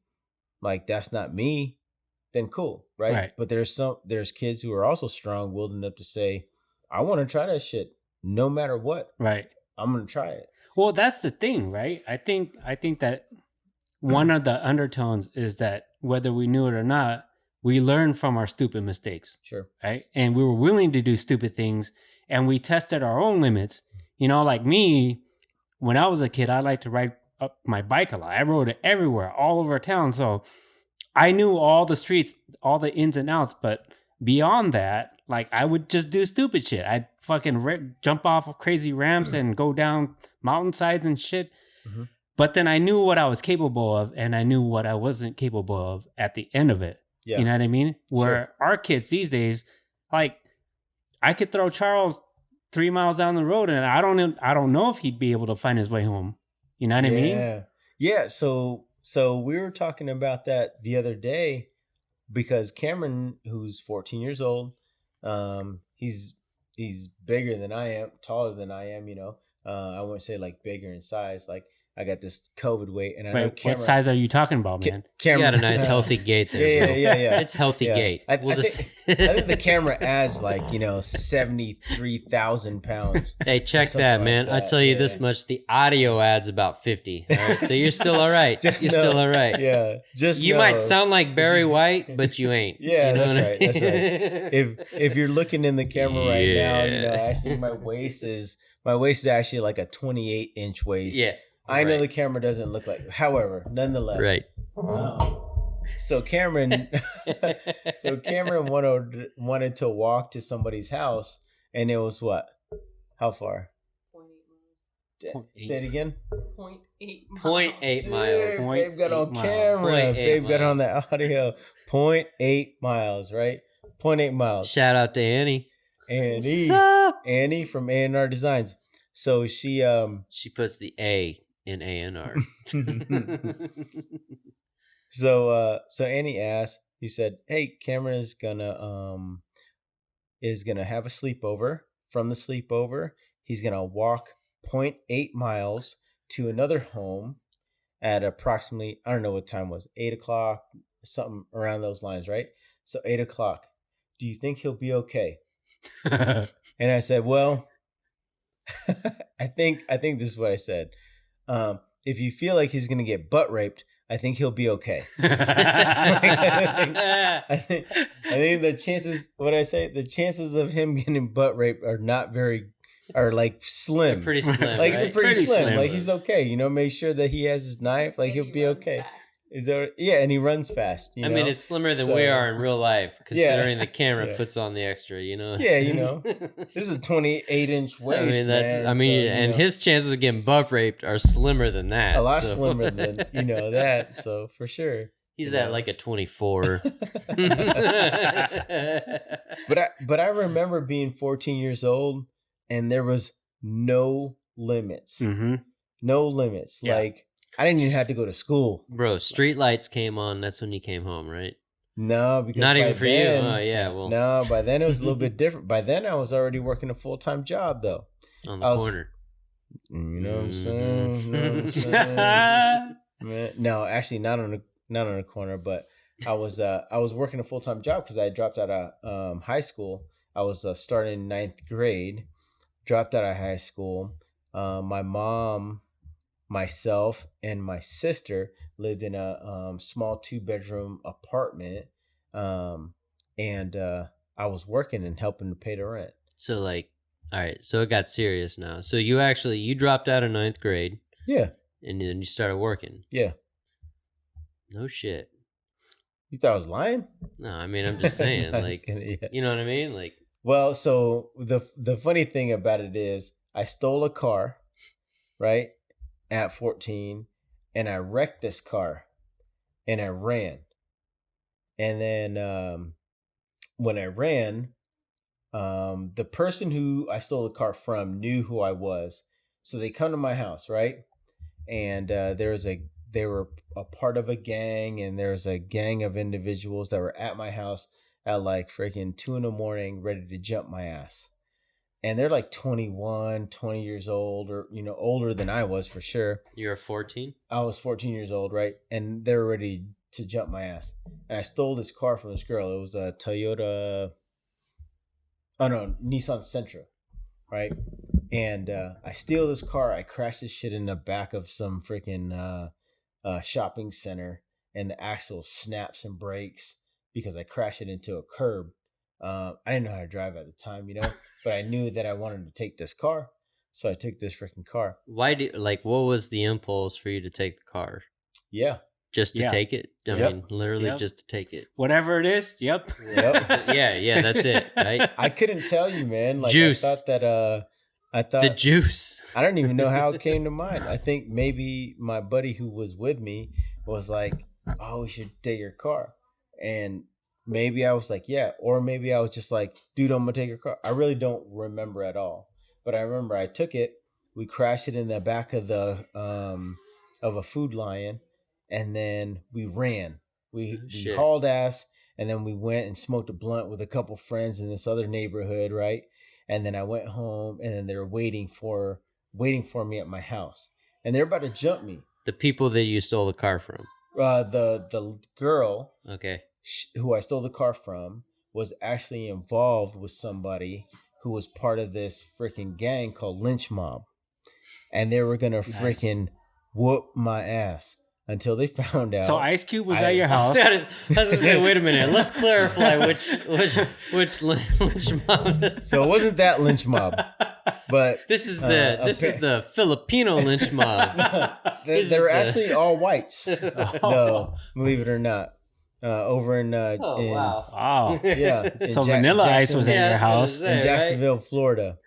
like, that's not me, then cool, right? But there's kids who are also strong-willed enough to say, I want to try that shit no matter what. Right. I'm going to try it. Well, that's the thing, right? I think that one of the undertones is that whether we knew it or not, we learn from our stupid mistakes. Sure. Right. And we were willing to do stupid things and we tested our own limits. You know, like me, when I was a kid, I liked to ride up my bike a lot. I rode it everywhere, all over town. So I knew all the streets, all the ins and outs, but beyond that, like I would just do stupid shit. I'd fucking jump off of crazy ramps and go down mountainsides and shit. Mm-hmm. But then I knew what I was capable of, and I knew what I wasn't capable of at the end of it. Yeah. You know what I mean? Where our kids these days, like, I could throw Charles 3 miles down the road, and I don't know if he'd be able to find his way home. You know what I mean? Yeah. So we were talking about that the other day because Cameron, who's 14 years old, he's bigger than I am, taller than I am. You know, I wouldn't say like bigger in size. Like I got this COVID weight, and I know Cameron. What size are you talking about, man? You got a nice healthy gait there. Yeah. It's healthy gait. I think the camera adds like 73,000 pounds. Hey, check that, man. That. I tell you this much: the audio adds about 50. All right, so you're still all right. You're still all right. Yeah, you might sound like Barry White, but you ain't. Yeah, you know that's right. That's right. If you're looking in the camera right now, actually my waist is actually like a 28-inch waist. Yeah. I know the camera doesn't look like, however, nonetheless. Right. So Cameron wanted to walk to somebody's house, and it was what? How far? 0.8 miles. Say it again. 0.8 miles. 0.8 miles. Babe got on camera. Babe got on the audio. 0.8 miles, right? 0.8 miles. Shout out to Annie. Annie from A&R Designs. So she puts the A in A&R. So Annie asked, he said, "Hey, Cameron is gonna have a sleepover. From the sleepover, he's gonna walk 0.8 miles to another home at approximately, I don't know what time it was, 8:00, something around those lines, right? So 8:00. Do you think he'll be okay?" And I said, "Well, I think this is what I said. If you feel like he's gonna get butt raped, I think he'll be okay." I think the chances, the chances of him getting butt raped are like slim. They're pretty slim. Like right? they're pretty slim. Like he's okay. Make sure that he has his knife. Like he'll be okay. Fast. Is there? Yeah, and he runs fast. I mean, it's slimmer than we are in real life, considering the camera puts on the extra. Yeah, this is a 28-inch waist. And his chances of getting butt raped are slimmer than that. A lot slimmer than that. So for sure, he's at like a 24. But I remember being 14 years old, and there was no limits. Mm-hmm. No limits. Yeah. Like I didn't even have to go to school. Bro, street lights came on. That's when you came home, right? No, because not even for you. Oh yeah, well. No, by then it was a little bit different. By then I was already working a full-time job though. On the corner. You know what I'm saying? No, actually not on a corner, but I was working a full-time job because I dropped out of high school. I was starting 9th grade, dropped out of high school. My mom, myself, and my sister lived in a small 2-bedroom apartment, and I was working and helping to pay the rent. So all right, so it got serious now. So you dropped out of 9th grade. Yeah. And then you started working. Yeah. No shit. You thought I was lying? No, I mean, I'm just saying, you know what I mean? Like, well, so the funny thing about it is I stole a car, right? At 14, and I wrecked this car, and I ran. And then when I ran, the person who I stole the car from knew who I was, so they come to my house, right? And they were a part of a gang, and there was a gang of individuals that were at my house at like freaking 2 a.m, ready to jump my ass. And they're like 21, 20 years old, or, older than I was for sure. You were 14? I was 14 years old, right? And they were ready to jump my ass. And I stole this car from this girl. It was a Nissan Sentra, right? And I steal this car. I crash this shit in the back of some freaking shopping center, and the axle snaps and breaks because I crashed it into a curb. I didn't know how to drive at the time, but I knew that I wanted to take this car, so I took this freaking car. What was the impulse for you to take the car? Yeah, just to Yeah. take it. I Yep. mean, literally Yep. just to take it. Whatever it is. Yep. Yep. Yeah, that's it, right? I couldn't tell you, man. Like Juice. I thought The juice. I don't even know how it came to mind. I think maybe my buddy who was with me was like, "Oh, we should take your car," and maybe I was like, "Yeah," or maybe I was just like, "Dude, I'm gonna take your car." I really don't remember at all, but I remember I took it. We crashed it in the back of a Food Lion, and then we ran. We Shit. hauled ass, and then we went and smoked a blunt with a couple friends in this other neighborhood, right? And then I went home, and then they were waiting for me at my house, and they're about to jump me. The people that you stole the car from. The girl Okay. who I stole the car from was actually involved with somebody who was part of this freaking gang called Lynch Mob, and they were gonna freaking whoop my ass until they found out. So Ice Cube was at your house. I was gonna say, wait a minute. Let's clarify which lynch mob. So it wasn't that Lynch Mob, but This is the Filipino lynch mob. they were actually all whites. No, believe it or not. Over in Wow. yeah, So Vanilla Ice was at Yeah, your house. I was in Jacksonville, Florida.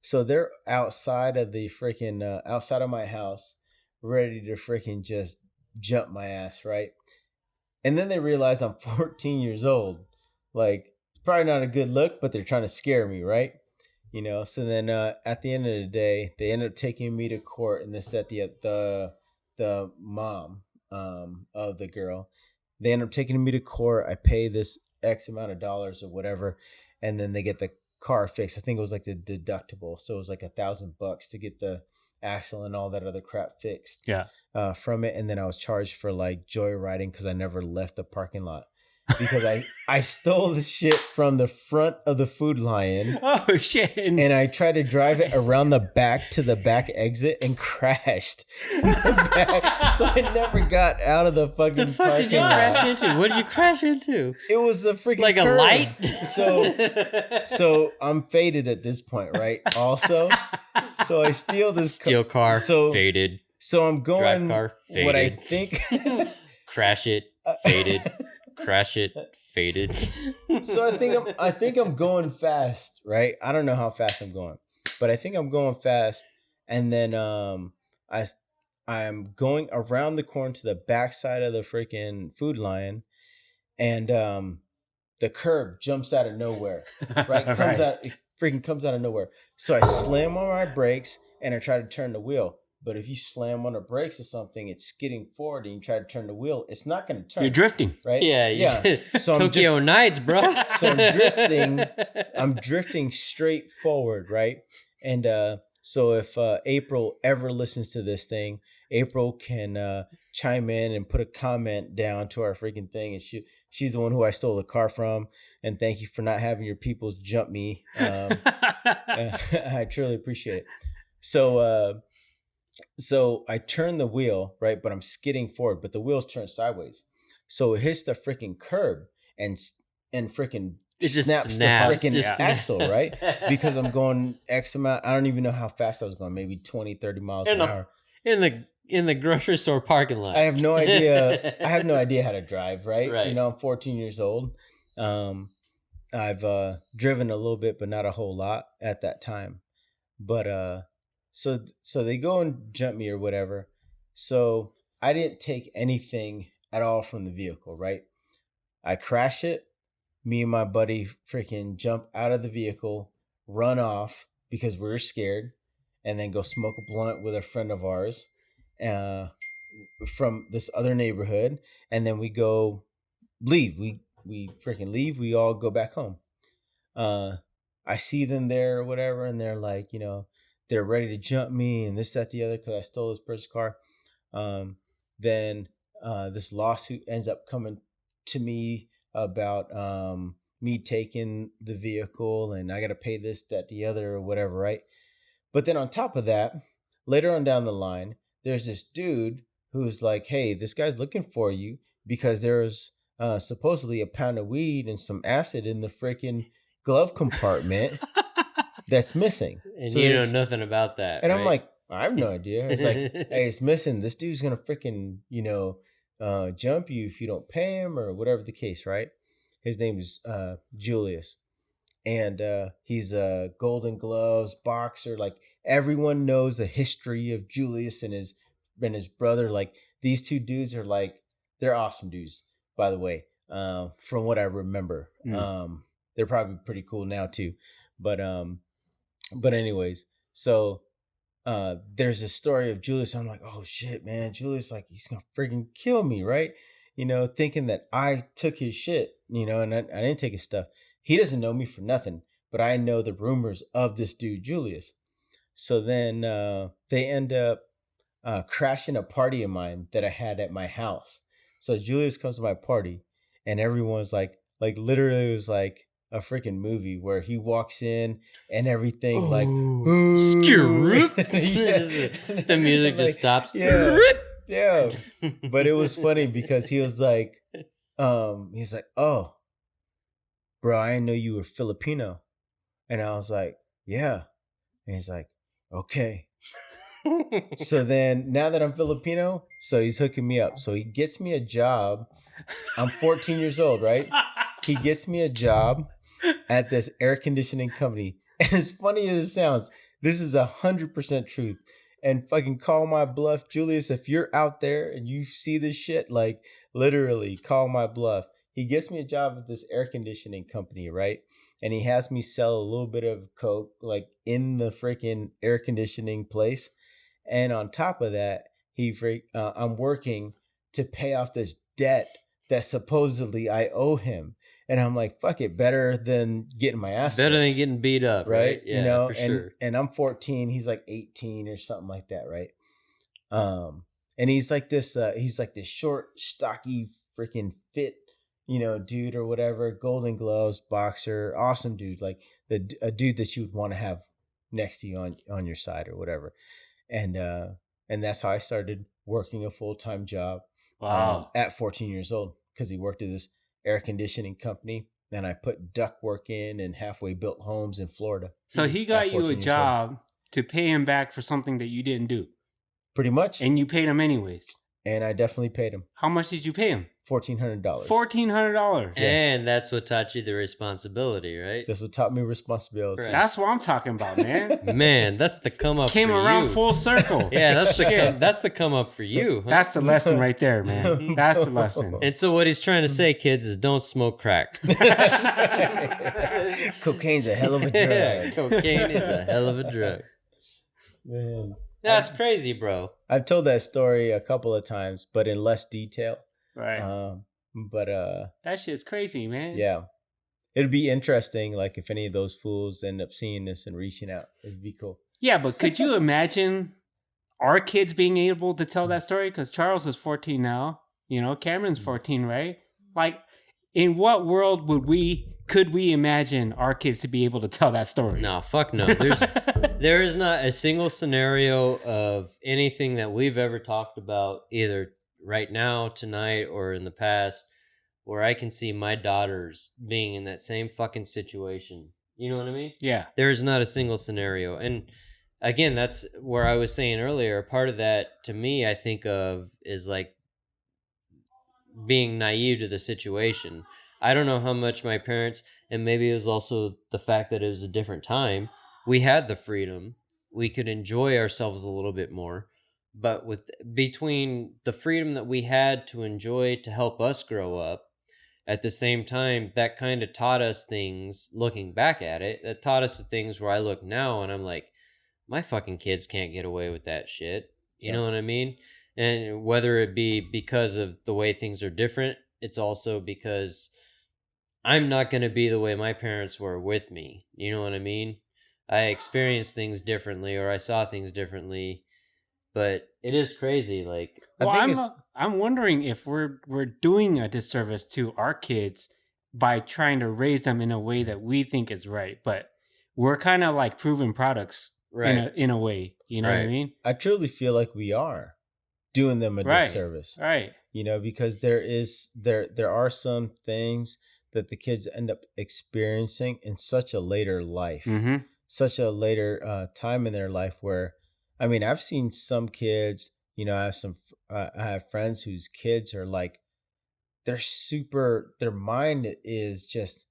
So they're outside of the freaking outside of my house, ready to freaking just jump my ass, right? And then they realize I'm 14 years old. Like, probably not a good look, but they're trying to scare me, right? You know. So then at the end of the day, they end up taking me to court, and this that the mom of the girl, they end up taking me to court. I pay this X amount of dollars or whatever, and then they get the car fixed. I think it was like the deductible, so it was like $1,000 to get the axle and all that other crap fixed. Yeah. From it, and then I was charged for like joyriding because I never left the parking lot because I stole the shit from the front of the Food Lion. Oh shit! And I tried to drive it around the back to the back exit and crashed in the back. So I never got out of the fucking The fuck did you parking lot. crash into? What did you crash into? It was a freaking Like a curb. light? So I'm faded at this point, right? Also, so I steal this Steel car, So- faded. So I'm Drive going car, faded. what I think. Crash it, faded. Crash it, faded. So I think I'm going fast, right? I don't know how fast I'm going, but I think I'm going fast. And then I'm going around the corner to the backside of the freaking Food Lion, and the curb jumps out of nowhere, right? It freaking comes out of nowhere. So I slam on my brakes and I try to turn the wheel. But if you slam on the brakes or something, it's skidding forward, and you try to turn the wheel, it's not going to turn. You're drifting. right? Yeah. So I'm Tokyo Nights, bro. So I'm drifting straight forward, right? And so if April ever listens to this thing, April can chime in and put a comment down to our freaking thing, and she's the one who I stole the car from. And thank you for not having your peoples jump me. I truly appreciate it. So I turn the wheel, right? But I'm skidding forward, but the wheels turn sideways. So it hits the freaking curb and freaking It just snaps snaps. the freaking Just axle, snaps. right? Because I'm going X amount. I don't even know how fast I was going, maybe 20, 30 miles an hour. in the grocery store parking lot. I have no idea. I have no idea how to drive, right? Right. You know, I'm 14 years old. I've driven a little bit, but not a whole lot at that time. But so they go and jump me or whatever. So I didn't take anything at all from the vehicle, right? I crash it. Me and my buddy freaking jump out of the vehicle, run off because we were scared, and then go smoke a blunt with a friend of ours from this other neighborhood, and then we go leave. We freaking leave. We all go back home. I see them there or whatever, and they're like, you know, they're ready to jump me and this, that, the other because I stole this person's car. Then this lawsuit ends up coming to me about me taking the vehicle, and I got to pay this, that, the other, or whatever, right? But then on top of that, later on down the line, there's this dude who's like, hey, this guy's looking for you because there's supposedly a pound of weed and some acid in the freaking glove compartment that's missing. And So you know there's- nothing about that. And I'm right? like, I have no idea. It's like, hey, it's missing. This dude's gonna freaking, jump you if you don't pay him or whatever the case, right? His name is Julius, and he's a Golden Gloves boxer. Like everyone knows the history of Julius and his brother. Like these two dudes are like they're awesome dudes, by the way. From what I remember, they're probably pretty cool now too. But anyways, so there's a story of Julius. I'm like, oh shit, man, Julius, like he's gonna freaking kill me, right? Thinking that I took his shit, and I didn't take his stuff. He doesn't know me for nothing, but I know the rumors of this dude, Julius. So then they end up crashing a party of mine that I had at my house. So Julius comes to my party, and everyone's like literally it was like a freaking movie where he walks in and everything like the music just stops. Yeah. But it was funny because he was like, oh, bro, I didn't know you were Filipino. And I was like, yeah. And he's like, okay. So then now that I'm Filipino, so he's hooking me up. So he gets me a job. I'm 14 years old, right? He gets me a job at this air conditioning company. And as funny as it sounds, this is 100% truth. And fucking call my bluff, Julius. If you're out there and you see this shit, like literally call my bluff. He gets me a job at this air conditioning company, right? And he has me sell a little bit of coke, like in the freaking air conditioning place. And on top of that, I'm working to pay off this debt that supposedly I owe him. And I'm like, fuck it, better than getting my ass better whipped, than getting beat up, right? Yeah, for sure. And I'm 14, he's like 18 or something like that, right? And he's like this short, stocky, freaking fit, dude or whatever, Golden Gloves, boxer, awesome dude, like a dude that you would want to have next to you on your side or whatever. And that's how I started working a full-time job. Wow. At 14 years old, because he worked at this air conditioning company, and I put duct work in and halfway built homes in Florida. So he got you a job to pay him back for something that you didn't do. Pretty much. And you paid him anyways. And I definitely paid him. How much did you pay him? $1,400. $1,400. Yeah. And that's what taught you the responsibility, right? That's what taught me responsibility. Right. That's what I'm talking about, man. Man, that's the come up. Came for around you. full circle. Yeah, that's the come up for you. Huh? That's the lesson right there, man. That's the lesson. And so what he's trying to say, kids, is don't smoke crack. Cocaine's a hell of a drug. Cocaine is a hell of a drug. Man. That's crazy, bro. I've told that story a couple of times, but in less detail. Right. But that shit's crazy, man. Yeah. It'd be interesting, like if any of those fools end up seeing this and reaching out. It'd be cool. Yeah, but could you imagine our kids being able to tell that story? Because Charles is 14 now. Cameron's 14, right? Like, in what world could we imagine our kids to be able to tell that story? No, fuck no. There is not a single scenario of anything that we've ever talked about, either right now, tonight, or in the past, where I can see my daughters being in that same fucking situation. You know what I mean? Yeah. There is not a single scenario. And again, that's where I was saying earlier, part of that, to me, I think of is like being naive to the situation. I don't know how much my parents, and maybe it was also the fact that it was a different time, we had the freedom. We could enjoy ourselves a little bit more. But between the freedom that we had to enjoy to help us grow up, at the same time, that kind of taught us things, looking back at it, that taught us the things where I look now and I'm like, my fucking kids can't get away with that shit. You know what I mean? And whether it be because of the way things are different, it's also because I'm not going to be the way my parents were with me. You know what I mean? I experienced things differently, or I saw things differently, but it is crazy. Like, I'm wondering if we're doing a disservice to our kids by trying to raise them in a way that we think is right, but we're kind of like proven products, right? In a way, you know what I mean? I truly feel like we are doing them a disservice, right? Because there are some things that the kids end up experiencing in such a later life, such a later time in their life where I mean, I've seen some kids, you know, I have friends whose kids are like, their mind is just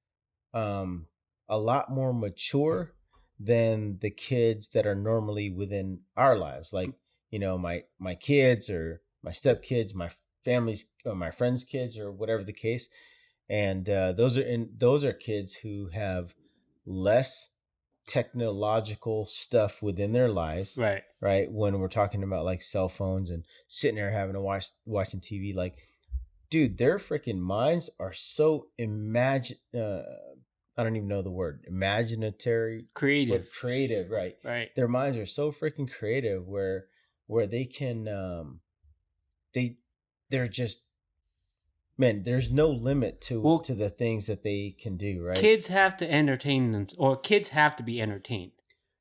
um, a lot more mature than the kids that are normally within our lives. Like, you know, my kids or my stepkids, my family's, or my friends' kids, or whatever the case. And those are kids who have less technological stuff within their lives, Right. right? When we're talking about like cell phones and sitting there having to watching TV, like, dude, their freaking minds are so I don't even know the word, imaginatory, Creative. but creative, right? Right. Their minds are so freaking creative where they can they're just, man, there's no limit to the things that they can do, right? Kids have to entertain them, or kids have to be entertained.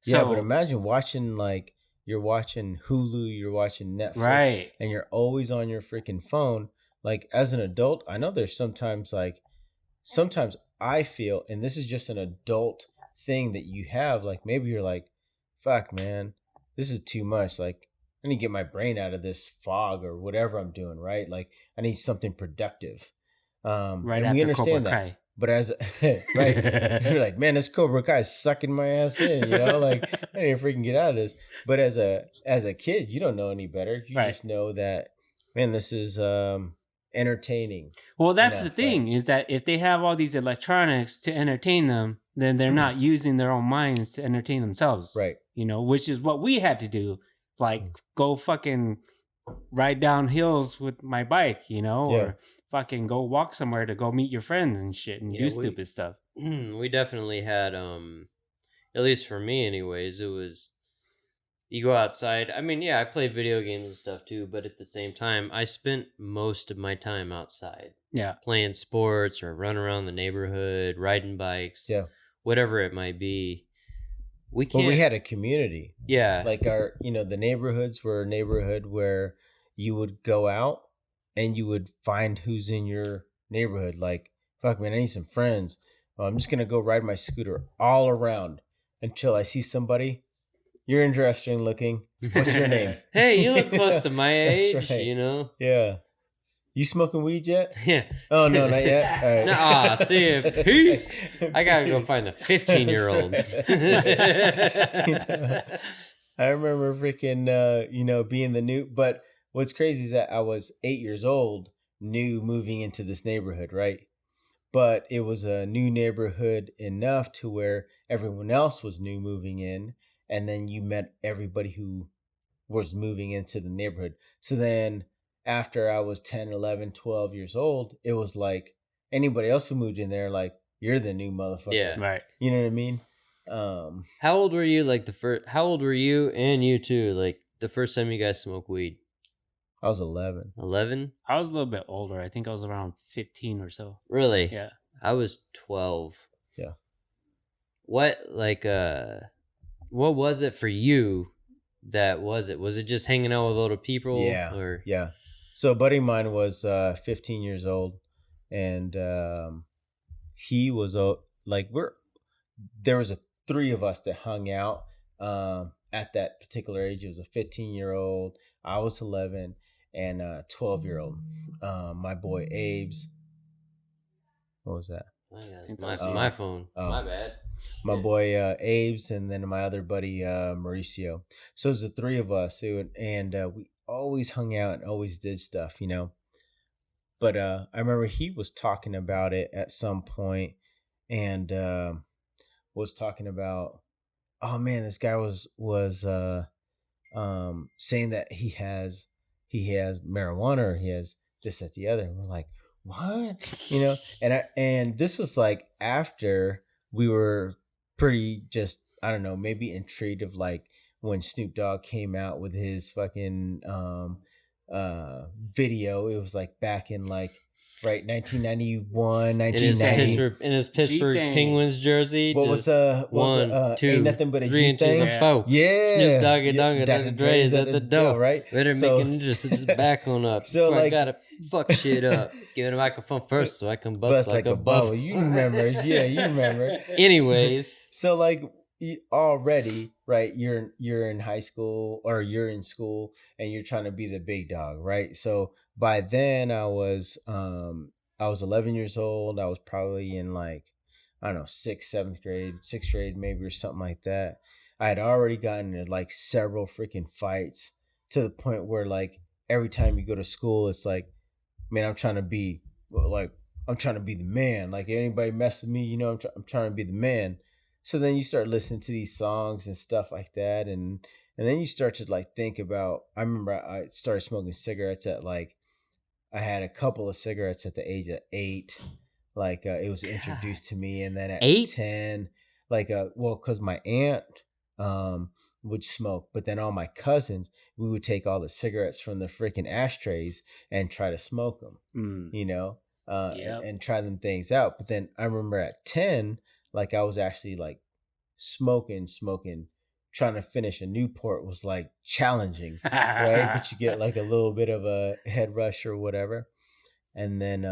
Yeah, but imagine watching, like, you're watching Hulu, you're watching Netflix, right, and you're always on your freaking phone. Like, as an adult, I know there's sometimes I feel, and this is just an adult thing that you have, like, maybe you're like, fuck, man, this is too much. Like, I need to get my brain out of this fog or whatever I'm doing, right? Like, I need something productive. right, and after we understand Cobra that. Kai. But as right, you're like, man, this Cobra Kai is sucking my ass in, you know, like, I need to freaking get out of this. But as a kid, you don't know any better. You Right. just know that, man, this is entertaining. Well, that's enough, the thing, is that if they have all these electronics to entertain them, then they're not using their own minds to entertain themselves. Right. You know, which is what we had to do. Like, go fucking ride down hills with my bike, you know, Yeah. or fucking go walk somewhere to go meet your friends and shit and Yeah, do stupid stuff. We definitely had, at least for me anyways, it was, you go outside. I mean, yeah, I play video games and stuff too, but at the same time, I spent most of my time outside. Yeah. Playing sports or run around the neighborhood, riding bikes, Yeah. whatever it might be. We can't. But we had a community. Yeah. Like, the neighborhoods were a neighborhood where you would go out and you would find who's in your neighborhood. Like, fuck, man, I need some friends. Well, I'm just going to go ride my scooter all around until I see somebody. You're interesting looking. What's your name? Hey, you look close to my age, That's right. you know? Yeah. You smoking weed yet? Yeah. Oh, no, not yet. All right. Nah, see you. Peace. I gotta go find the 15-year-old. I remember freaking, being the new. But what's crazy is that I was 8 years old, new moving into this neighborhood, right? But it was a new neighborhood enough to where everyone else was new moving in, and then you met everybody who was moving into the neighborhood. So then after I was 10, 11, 12 years old, it was like anybody else who moved in there, like, you're the new motherfucker. Yeah. Right. You know what I mean? How old were you, how old were you and you too, like, the first time you guys smoked weed? I was 11. 11? I was a little bit older. I think I was around 15 or so. Really? Yeah. I was 12. Yeah. What was it for you that was it? Was it just hanging out with older people? Yeah. Or... Yeah. So a buddy of mine was 15 years old, and he was there was three of us that hung out at that particular age. It was a 15-year-old, I was 11, and a 12-year-old. My boy Abe's. What was that? My phone. My bad. My boy Abe's, and then my other buddy Mauricio. So it was the three of us, and we always hung out and always did stuff, you know. But I remember he was talking about it at some point, and was talking about, oh man, this guy was saying that he has marijuana, or he has this, that, the other, and we're like, what? You know, and this was like after we were pretty just, I don't know, maybe intrigued of like when Snoop Dogg came out with his fucking video. It was like back in like, right, 1991, 1990. In his Pittsburgh G-Thing. Penguins jersey. What was one, two, ain't nothing but a 3 G into thing? the foe. Yeah. Snoop Doggy Yeah, Doggy Dr. Dr. Dre is at the door. right? Better So- make an interest back on up. So, Before I like- gotta fuck shit up. Give it a microphone first so I can bust like a bubble. You remember. Yeah, you remember. Anyways. So like already, right, you're in high school or you're in school and you're trying to be the big dog, right? So by then I was 11 years old. I was probably in like, I don't know, sixth grade maybe, or something like that. I had already gotten into like several freaking fights, to the point where like every time you go to school, it's like, man, I'm trying to be the man. Like, anybody mess with me, I'm trying to be the man. So then you start listening to these songs and stuff like that, and then you start to like think about. I remember I started smoking cigarettes at like, I had a couple of cigarettes at the age of 8. Like, it was introduced to me, and then at 8? 10, like, well, because my aunt would smoke, but then all my cousins, we would take all the cigarettes from the freaking ashtrays and try to smoke them, and try them things out. But then I remember at 10, like, I was actually like smoking, trying to finish a Newport was like challenging, right? But you get like a little bit of a head rush or whatever. And then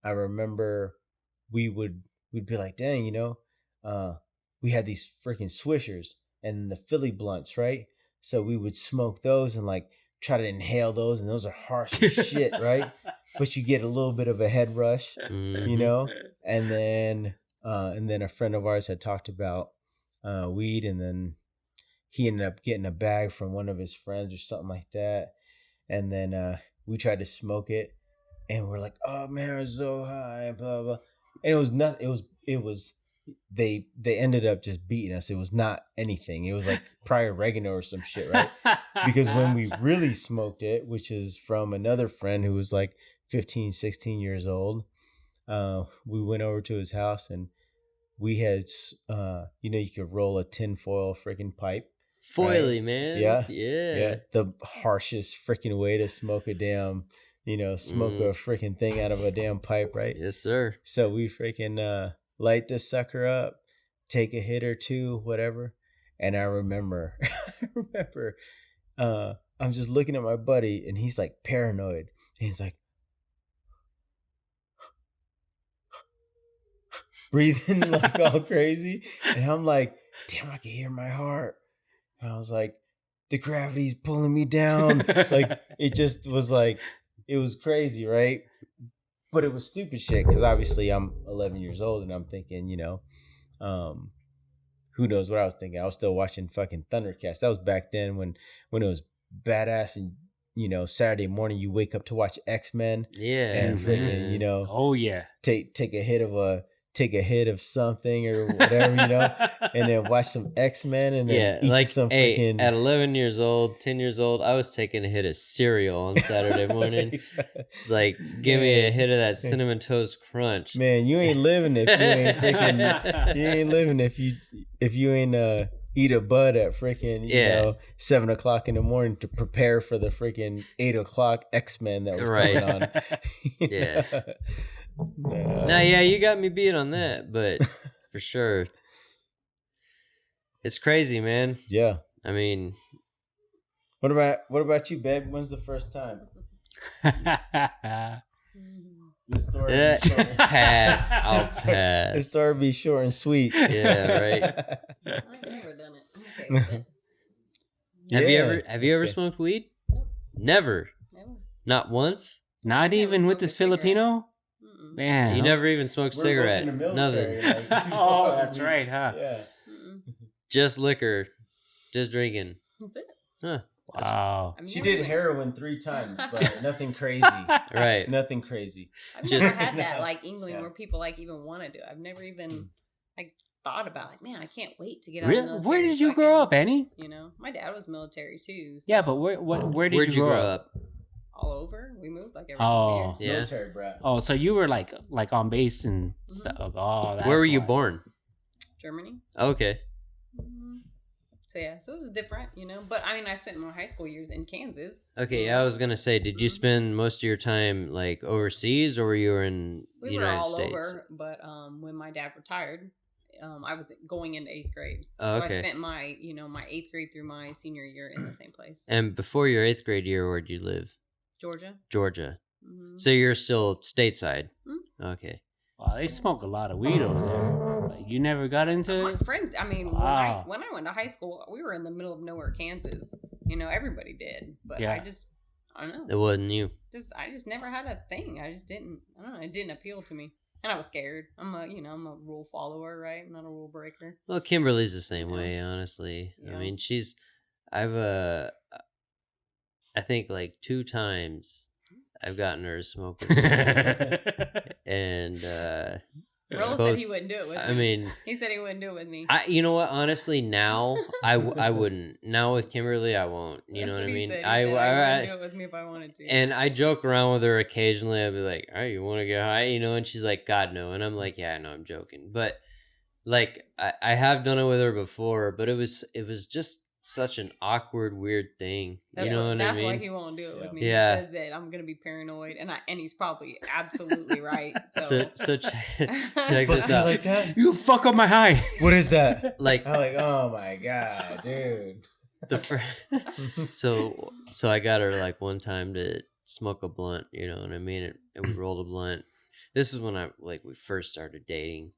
I remember we'd be like, dang, we had these freaking swishers and the Philly blunts, right? So we would smoke those and like try to inhale those, and those are harsh as shit, right? But you get a little bit of a head rush, Mhm. and then a friend of ours had talked about weed, and then he ended up getting a bag from one of his friends or something like that, and then we tried to smoke it, and we're like, oh man, it's so high, blah blah, and it was not, it was they ended up just beating us. It was not anything. It was like probably oregano or some shit, right? Because when we really smoked it, which is from another friend who was like 15, 16 years old, we went over to his house, and we had, you could roll a tinfoil freaking pipe. Foily, Right? man. Yeah. Yeah. The harshest freaking way to smoke a damn, smoke a freaking thing out of a damn pipe, right? Yes, sir. So we freaking light this sucker up, take a hit or two, whatever. And I remember, I'm just looking at my buddy, and he's like paranoid. And he's like breathing like all crazy. And I'm like, damn, I can hear my heart. And I was like, the gravity's pulling me down. Like, it just was like, it was crazy, right? But it was stupid shit, because obviously I'm 11 years old, and I'm thinking, who knows what I was thinking. I was still watching fucking Thundercats. That was back then when it was badass, and Saturday morning you wake up to watch X-Men. Yeah. And freaking, man. Oh yeah. take a hit of something or whatever, and then watch some X-Men, and then Yeah, eat like, some hey, freaking at 11 years old, 10 years old, I was taking a hit of cereal on Saturday morning. It's like, give me a hit of that Cinnamon Toast Crunch. Man, you ain't living if you ain't freaking. You ain't living if you ain't eat a bud at freaking 7 o'clock in the morning to prepare for the freaking 8 o'clock X-Men that was Right. going on. Yeah. No. Nah, yeah, you got me beat on that, but for sure. It's crazy, man. Yeah. I mean, What about you, babe? When's the first time? The story. yeah, be short. pass. I'll The pass. story be short and sweet. Yeah, right. I've never done it. I'm okay with it. Have you Yeah, ever that's good. smoked weed? Nope. Never. Never. Not once? Not Never even with smoked this a cigarette. Filipino? Mm-mm. Man. You I was- never even smoked We're cigarette. both in the military, Nothing. like, Oh, that's right, huh? Yeah. Mm-mm. Just liquor. Just drinking. That's it. Huh. Wow. I've She never did even- heroin 3 times, but nothing crazy. Right. Nothing crazy. I've Just- never had that like inkling Yeah. where people like even want to do it. I've never even like thought about like, man, I can't wait to get out of Really? the military. Where did so you I grow can-" up, Annie? My dad was military too. So Yeah, but where did Where'd you grow up? all over. We moved like every Oh. couple years. Yeah. Military brat. Oh, so you were like on base and Mhm. stuff. Oh, that's Where were you why. born? Germany. Okay. Mhm. So yeah, so it was different, But I mean, I spent my high school years in Kansas. Okay, I was gonna say, did you Mhm. spend most of your time like overseas, or were you in We the were United all States? over, but when my dad retired, I was going into 8th grade. Oh, So okay. I spent my, my 8th grade through my senior year in the same place. And before your 8th grade year, where'd you live? Georgia. Georgia. Mhm. So you're still stateside. Mhm. Okay. Wow, they smoke a lot of weed over there. Like, You never got into My it? friends, I mean, Wow. when I went to high school, we were in the middle of nowhere, Kansas. You know, everybody did, but Yeah. I don't It know. wasn't you. I just never had a thing. I just didn't. I don't know. It didn't appeal to me, and I was scared. I'm a rule follower, right? I'm not a rule breaker. Well, Kimberly's the same Yeah. way, honestly. I Yeah. mean, I've I think like 2 times I've gotten her to smoke with me. And Rolo said he wouldn't do it with me. I mean, he said he wouldn't do it with me. you know what? Honestly, now I wouldn't. Now with Kimberly, I won't. You That's know what I he mean? said. He said, I wouldn't do it with me if I wanted to. And I joke around with her occasionally. I'll be like, "Oh, you want to get high?" You know, and she's like, "God no," and I'm like, "Yeah, no, I'm joking." But like, I have done it with her before, but it was just such an awkward, weird thing. That's you know what that's I mean? why he won't do it with me. Yeah. He says that I'm gonna be paranoid, and he's probably absolutely right. So check this Supposed to be out. like that? You fuck up my high. What is that? Like I'm like, oh my god, dude. the so I got her like one time to smoke a blunt. You know what I mean? And we rolled a blunt. This is when we first started dating,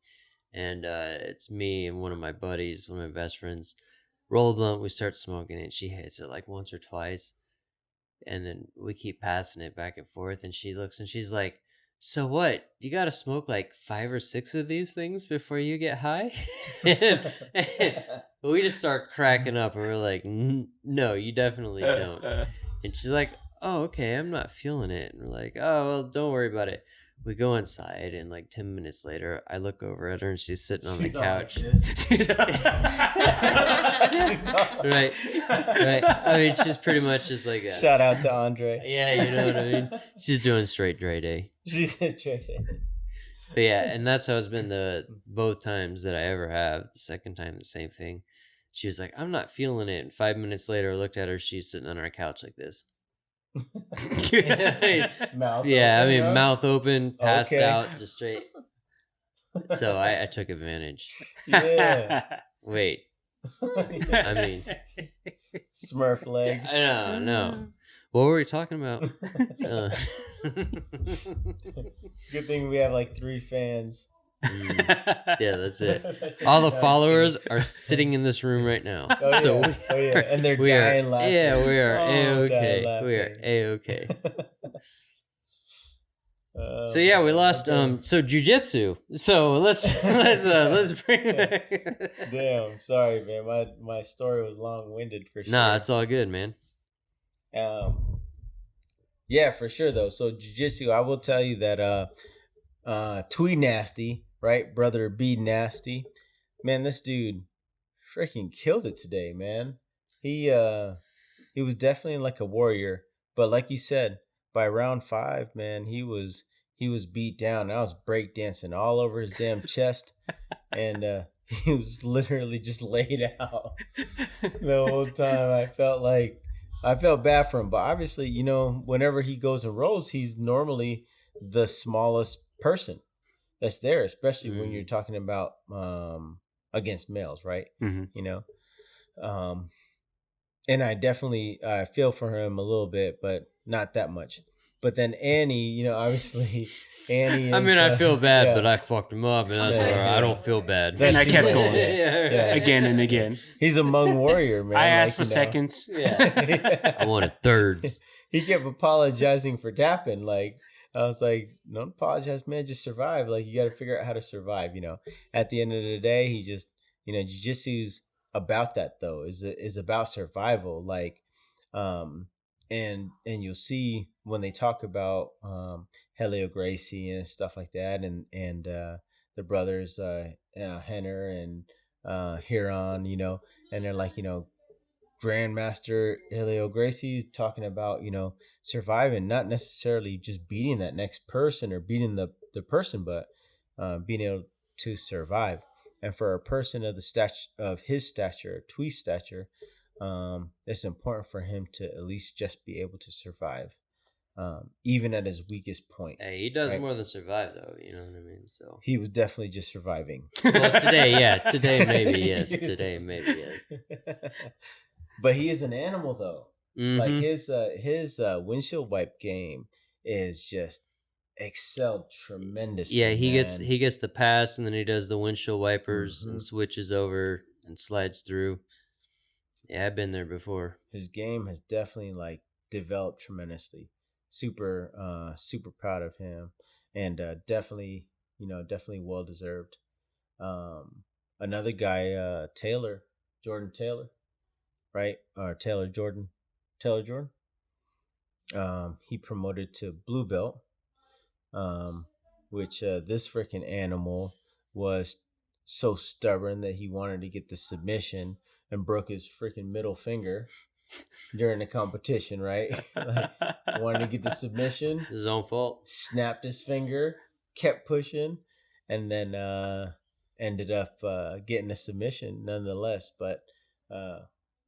and it's me and one of my buddies, one of my best friends. Roll a blunt, we start smoking it. She hits it like once or twice, and then we keep passing it back and forth. And she looks and she's like, "So what? You got to smoke like 5 or 6 of these things before you get high?" and we just start cracking up, and we're like, "No, you definitely don't." And she's like, "Oh, okay, I'm not feeling it." And we're like, "Oh, well, don't worry about it." We go inside, and like 10 minutes later, I look over at her, and she's sitting on the couch. Right. I mean, she's pretty much just like a... Shout out to Andre. Yeah, you know what I mean? She's doing straight Dre Day. She's straight. But yeah, and that's how it's been both times that I ever have. The second time, the same thing. She was like, "I'm not feeling it." And 5 minutes later, I looked at her. She's sitting on our couch like this. Mouth Yeah, I open, mean, huh? mouth open, passed Okay. out, just straight. So I took advantage. Yeah. Wait, I mean, Smurf legs. no. What were we talking about? Good thing we have like 3 fans. Yeah, that's it. All the followers are sitting in this room right now. Oh, So yeah. And they're we dying are, laughing. yeah, we are Oh, A-okay. dying We are laughing. A-okay. So yeah, we lost. So jujitsu. So let's bring back. Damn, sorry, man. My story was long winded for sure. Nah, it's all good, man. Yeah, for sure though. So jiu-jitsu, I will tell you that Twee Nasty, right? Brother B Nasty. Man, this dude freaking killed it today, man. He was definitely like a warrior, but like you said, by round 5, man, he was beat down. I was breakdancing all over his damn chest, and he was literally just laid out the whole time. I felt bad for him, but obviously, you know, whenever he goes and rolls, he's normally the smallest person that's there, especially when you're talking about against males, right? Mm-hmm. You know, and I definitely feel for him a little bit, but not that much. But then Annie, you know, obviously Annie. I mean, I feel bad, yeah. but I fucked him up, and that's Yeah. why I don't feel bad. That's And I too kept much going. shit. Yeah. Again and again. He's a Hmong warrior, man. I like, asked for you know. seconds. Yeah. I wanted thirds. He kept apologizing for dapping. Like, I was like, don't apologize, man. Just survive. Like, you got to figure out how to survive. You know, at the end of the day, he just, you know, jiu-jitsu's about that though. Is about survival. Like, and you'll see when they talk about Helio Gracie and stuff like that, and the brothers Henner and Huron, you know, and they're like, you know, Grandmaster Helio Gracie talking about, you know, surviving, not necessarily just beating that next person or beating the person, but being able to survive. And for a person of his stature, Twee's stature, it's important for him to at least just be able to survive, even at his weakest point. Hey, he does Right. more than survive, though. You know what I mean? So. He was definitely just surviving. Well, today, yeah. Today, maybe, yes. Today, maybe, yes. But he is an animal, though. Mhm. Like his windshield wipe game is just excelled tremendously. Yeah, man. he gets the pass, and then he does the windshield wipers Mhm. and switches over and slides through. Yeah, I've been there before. His game has definitely like developed tremendously. Super super proud of him, and definitely definitely well deserved. Another guy, Jordan Taylor, right? Or Taylor Jordan. He promoted to blue belt, um, which this freaking animal was so stubborn that he wanted to get the submission and broke his freaking middle finger during the competition, right? Like wanted to get the submission, His own fault. snapped his finger, kept pushing, and then ended up getting a submission nonetheless. But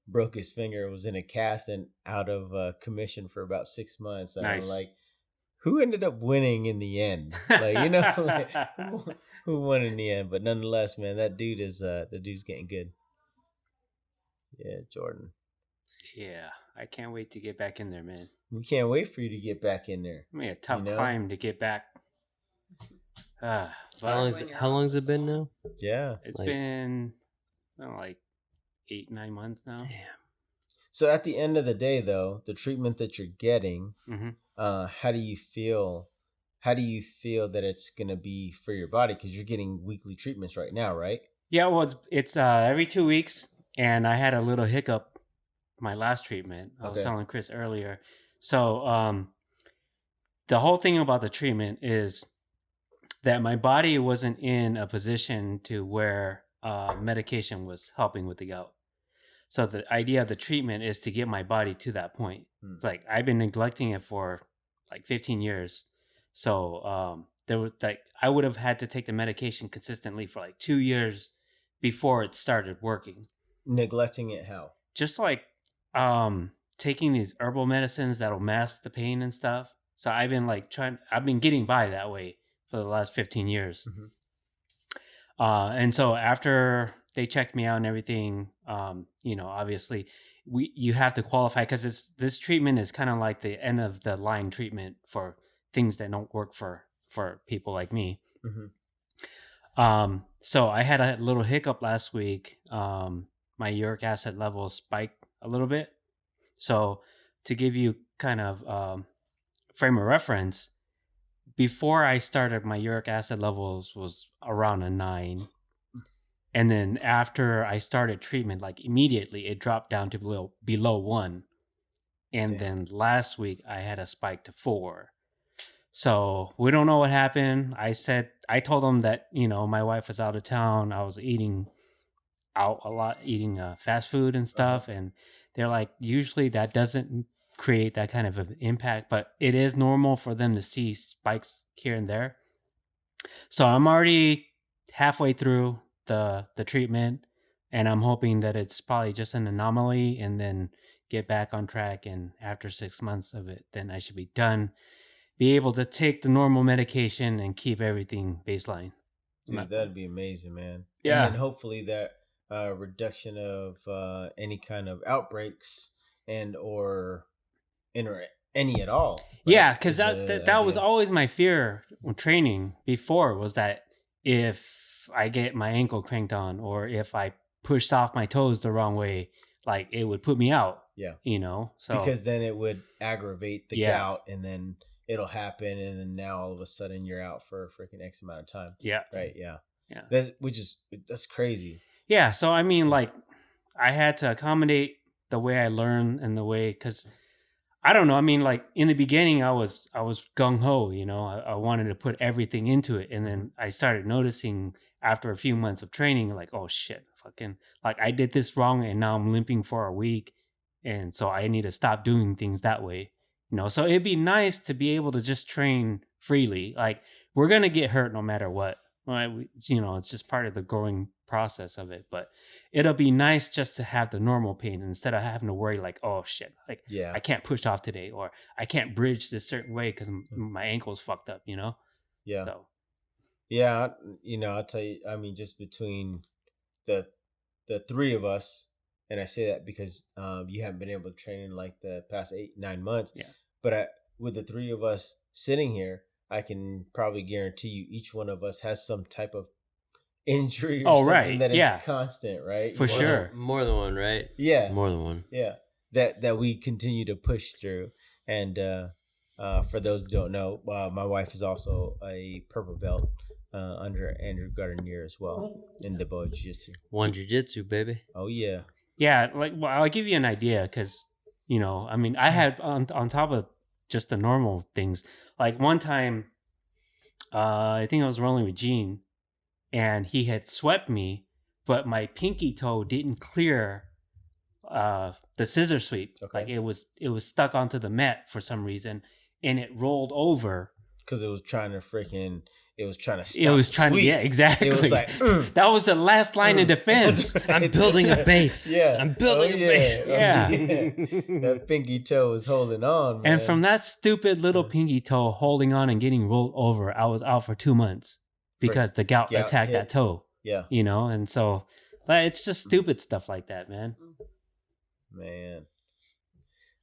broke his finger, was in a cast and out of commission for about 6 months. And Nice. I'm like, who ended up winning in the end? Like, you know, like, who won in the end? But nonetheless, man, that dude is the dude's getting good. Yeah, Jordan. Yeah, I can't wait to get back in there, man. We can't wait for you to get back in there. I mean, a tough You know? climb to get back. How But long's it been now? Yeah. it's like- been like 8-9 months now. Damn. So at the end of the day, though, the treatment that you're getting, Mm-hmm. how do you feel? How do you feel that it's gonna be for your body? Because you're getting weekly treatments right now, right? Yeah, well, it's every 2 weeks, and I had a little hiccup my last treatment. I was Okay. telling Chris earlier. So the whole thing about the treatment is that my body wasn't in a position to where medication was helping with the gout. So the idea of the treatment is to get my body to that point. It's like I've been neglecting it for like 15 years. So there was like I would have had to take the medication consistently for like 2 years before it started working. Neglecting it how? Just like taking these herbal medicines that'll mask the pain and stuff. So I've been like I've been getting by that way for the last 15 years. Mhm. And so after they checked me out and everything, obviously you have to qualify because this treatment is kind of like the end of the line treatment for things that don't work for people like me. Mhm. So I had a little hiccup last week. My uric acid levels spiked a little bit. So to give you kind of frame of reference, before I started, my uric acid levels was around a 9. And then after I started treatment, like immediately it dropped down to below 1. And Damn. then last week I had a spike to 4. So we don't know what happened. I told them that, my wife was out of town. I was eating out a lot, eating fast food and stuff. And they're like, usually that doesn't create that kind of an impact, but it is normal for them to see spikes here and there. So I'm already halfway through the treatment, and I'm hoping that it's probably just an anomaly and then get back on track. And after 6 months of it, then I should be done, be able to take the normal medication and keep everything baseline. Dude, that'd be amazing, man. Yeah. And then hopefully that reduction of any kind of outbreaks or any at all. Right? Yeah, because Is that was ideal. always my fear when training before, was that if I get my ankle cranked on or if I pushed off my toes the wrong way, like it would put me out. Yeah. So Because then it would aggravate the Yeah. gout, and then it'll happen, and then now all of a sudden you're out for a freaking X amount of time. yeah. Right? Yeah. Yeah. That's crazy. Yeah, so I mean, like, I had to accommodate the way I learn and the way, because I don't know. I mean, like in the beginning, I was gung ho. I wanted to put everything into it, and then I started noticing after a few months of training, like, oh shit, fucking, like I did this wrong, and now I'm limping for a week, and so I need to stop doing things that way. So it'd be nice to be able to just train freely. Like we're gonna get hurt no matter what. Right? It's just part of the growing process of it. But it'll be nice just to have the normal pain instead of having to worry like, oh shit, like Yeah. I can't push off today, or I can't bridge this certain way because my ankle's fucked up. Yeah. So Yeah, I'll tell you. I mean, just between the three of us, and I say that because you haven't been able to train in like the past 8-9 months. Yeah. But with the three of us sitting here, I can probably guarantee you each one of us has some type of injury or Oh, something right. that is Yeah. constant, right? For sure. More than one, right? Yeah. More than one. Yeah. That we continue to push through. And for those who don't know, my wife is also a purple belt under Andrew Gardenier as well in Debo Jiu-Jitsu. One jiu-jitsu, baby. Oh, yeah. Yeah, like well, I'll give you an idea because I mean, I had on top of just the normal things. Like one time, I think I was rolling with Gene, and he had swept me, but my pinky toe didn't clear the scissor sweep. Okay. Like it was stuck onto the mat for some reason, and it rolled over. Because it was trying to stop yeah, exactly. It was like that was the last line of defense. I'm building a base. Yeah. I'm building a base. Yeah. That pinky toe was holding on, man. And from that stupid little pinky toe holding on and getting rolled over, I was out for 2 months because the gout attacked that toe. Yeah. And so it's just stupid stuff like that, man. Man.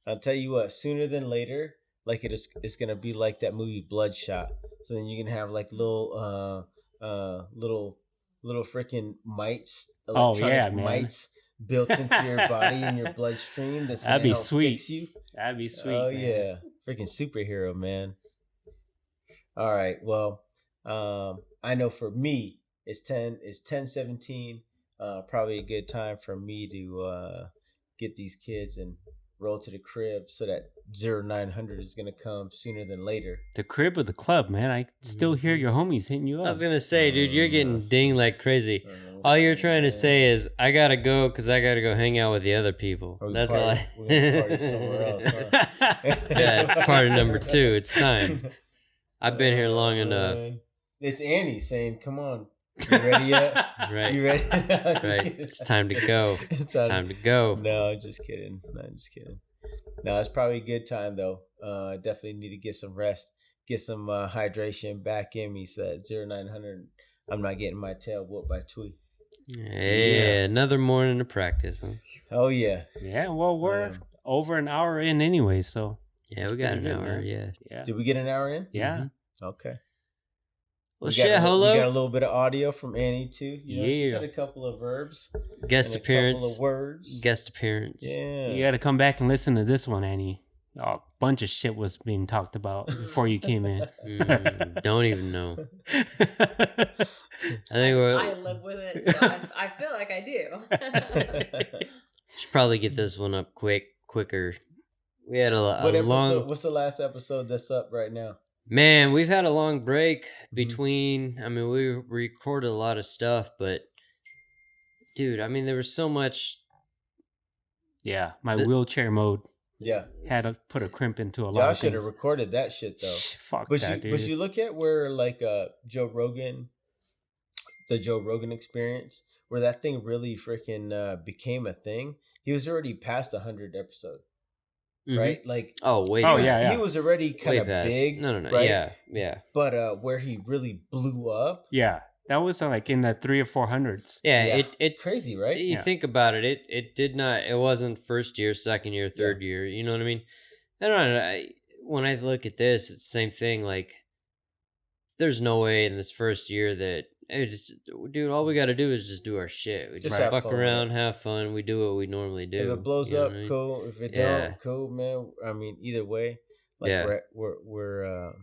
I'll tell you what, sooner than later, like it's gonna be like that movie Bloodshot. So then you can have like little freaking mites, electronic mites built into your body and your bloodstream. That'd be sweet. Fix you. That'd be sweet. Oh man. yeah, freaking superhero, man. All right, well, I know for me it's 10:17. Probably a good time for me to get these kids and roll to the crib so that 0900 is gonna come sooner than later. The crib or the club, man. I still hear your homies hitting you up. I was gonna say, dude, you're getting dinged like crazy. All you're trying to say is, I gotta go because I gotta go hang out with the other people. That's all. We're gonna party somewhere else, huh? Yeah, it's party number 2. It's time. I've been here long enough. It's Annie saying, "Come on, you ready yet? Right. You ready?" Right. It's time to go. It's time to go. No, I'm just kidding. No, it's probably a good time though. I definitely need to get some rest, get some hydration back in me so that 0900 I'm not getting my tail whooped by Twee. Yeah, another morning of practice, huh? Oh yeah. Yeah, well, we're over an hour in anyway, so yeah, we got an hour. Man. Yeah. Did we get an hour in? Yeah. Mm-hmm. Okay. Well, shit, Holo. We got a little bit of audio from Annie too. She Yeah. said a couple of verbs. Guest and appearance. A couple of words. Guest appearance. Yeah. You got to come back and listen to this one, Annie. A bunch of shit was being talked about before you came in. Don't even know. I think I live with it, so I feel like I do. should probably get this one up quicker. We had a long. What's the last episode that's up right now? Man, we've had a long break between. I mean, we recorded a lot of stuff, but dude, I mean, there was so much. Yeah, my wheelchair mode. Yeah, had to put a crimp into a lot. Y'all of should things. have recorded that shit though. Fuck but that, dude. But you look at where like Joe Rogan, the Joe Rogan experience, where that thing really freaking became a thing. He was already past 100 episode, right? Like he was already kind of big. No, right? yeah. But where he really blew up, that was like in the 300 or 400s. Yeah, it crazy, right? You think about it, it did not. It wasn't first year, second year, third year. You know what I mean? I don't know. When I look at this, it's the same thing. Like, there's no way in this first year that, hey, dude, all we got to do is just do our shit. We just fuck around, have fun. We do what we normally do. If it blows up, cool. If it don't, cool, man. I mean, either way, like we're